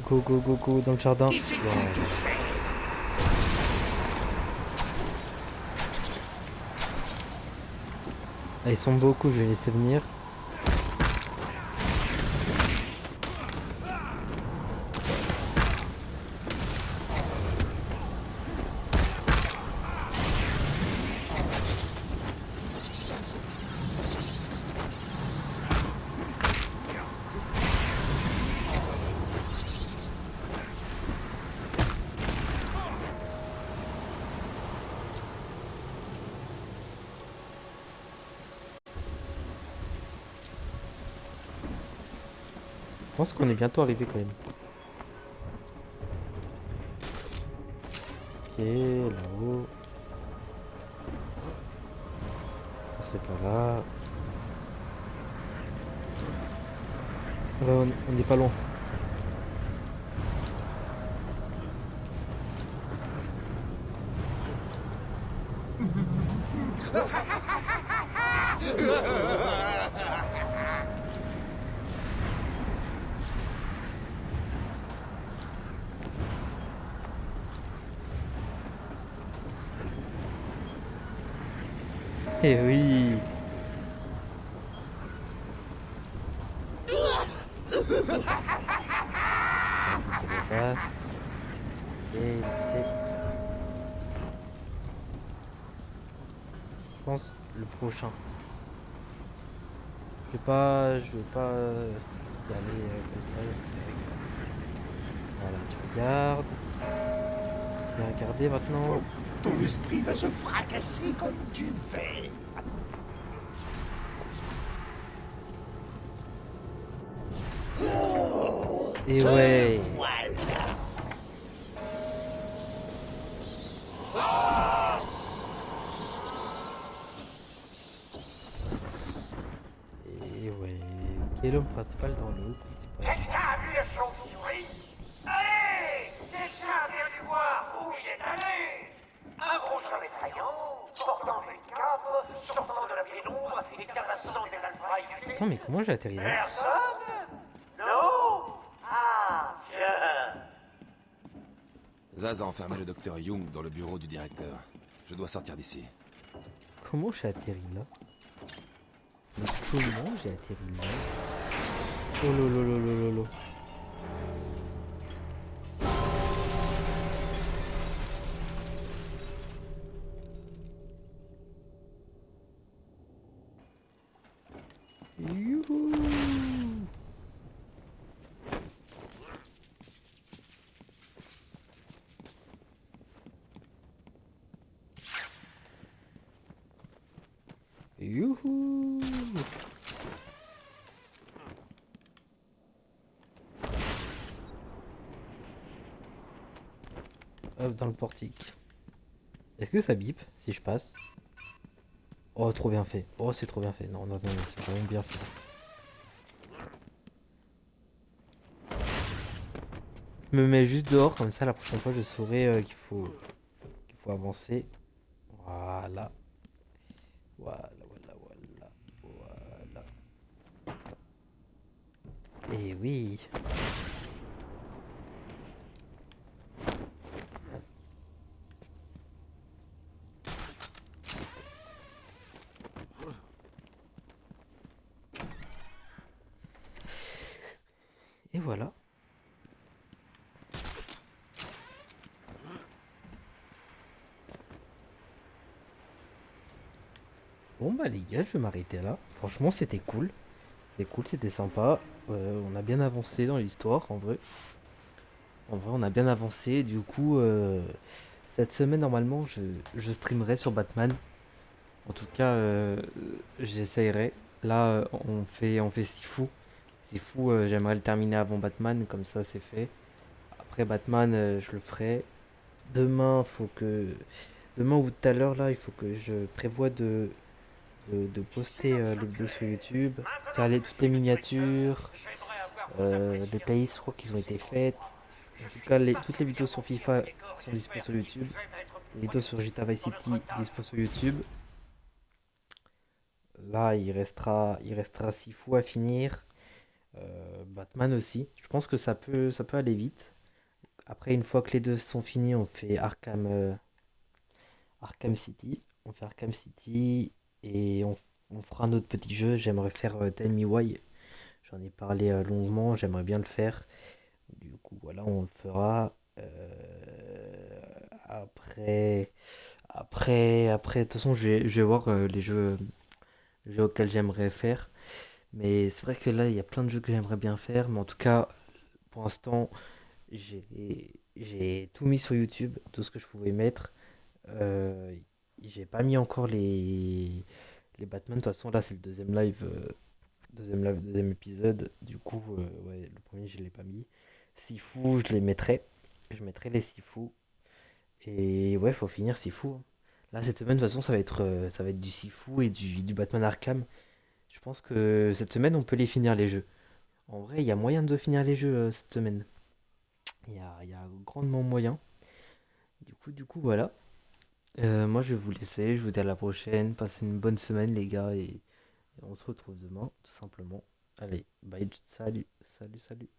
Go, go, go, go dans le jardin. Wow. Ah, ils sont beaucoup, je vais les laisser venir. Je pense qu'on est bientôt arrivé quand même. Ok, là-haut. C'est par là. Ouais, on n'est pas loin. Eh oui. Et c'est... Je pense le prochain. Je veux pas y aller comme ça. Voilà, tu regardes. Bien regarder maintenant. Ton esprit va se fracasser comme tu fais. Et ouais. Et ouais. Quel homme principal dans l'eau principal. Quelqu'un a vu la chauve-souris? Allez! Quelqu'un a bien dû voir où il est allé! Un gros chevet effrayant, portant une cape, sortant de la pénombre et tabassant des alphailles. Attends, mais comment j'ai atterri là? Personne? Non? Ah, bien. Zaz a enfermé le docteur Young dans le bureau du directeur. Je dois sortir d'ici. Comment j'ai atterri là? Mais comment j'ai atterri là? Oh lolo. Youhou! Youhou! Hop, dans le portique. Est-ce que ça bip si je passe? Oh, trop bien fait. Oh, c'est trop bien fait. Non, c'est vraiment bien fait. Je me mets juste dehors, comme ça la prochaine fois je saurai qu'il faut avancer. Voilà. Voilà. Et oui. Et voilà. Bon bah les gars, je vais m'arrêter là. Franchement, c'était cool. C'était cool, c'était sympa. On a bien avancé dans l'histoire, en vrai. En vrai, on a bien avancé. Du coup, cette semaine, normalement, je streamerai sur Batman. En tout cas, j'essayerai. Là, on fait Sifu. Sifu, j'aimerais le terminer avant Batman, comme ça, c'est fait. Après Batman, je le ferai. Demain, demain ou tout à l'heure, là, il faut que je prévoie de poster les vidéos sur YouTube, faire toutes les miniatures, les playlists, je crois qu'ils ont été faites. En tout cas, toutes les vidéos sur FIFA sont dispo sur YouTube. Les vidéos sur GTA Vice City dispo sur YouTube. Là, il restera Sifu à finir. Batman aussi. Je pense que ça peut aller vite. Après, une fois que les deux sont finis, on fait Arkham City. On fait Arkham City et on fera un autre petit jeu. J'aimerais faire Tell Me Why. J'en ai parlé longuement, j'aimerais bien le faire. Du coup, voilà, on le fera. Après, de toute façon, je vais voir les jeux auxquels j'aimerais faire. Mais c'est vrai que là, il y a plein de jeux que j'aimerais bien faire. Mais en tout cas, pour l'instant, j'ai tout mis sur YouTube, tout ce que je pouvais mettre. Euh, j'ai pas mis encore les Batman. De toute façon, là, c'est le deuxième épisode. Du coup, ouais, le premier, je l'ai pas mis. Sifu, je les mettrai. Je mettrai les Sifu. Et ouais, faut finir Sifu, hein. Là, cette semaine, de toute façon, ça va être du Sifu et du Batman Arkham. Je pense que cette semaine, on peut les finir, les jeux. En vrai, il y a moyen de finir les jeux cette semaine. Il y a grandement moyen. Du coup, voilà. Moi, je vais vous laisser. Je vous dis à la prochaine. Passez une bonne semaine, les gars. Et on se retrouve demain, tout simplement. Allez, bye. Salut, salut, salut.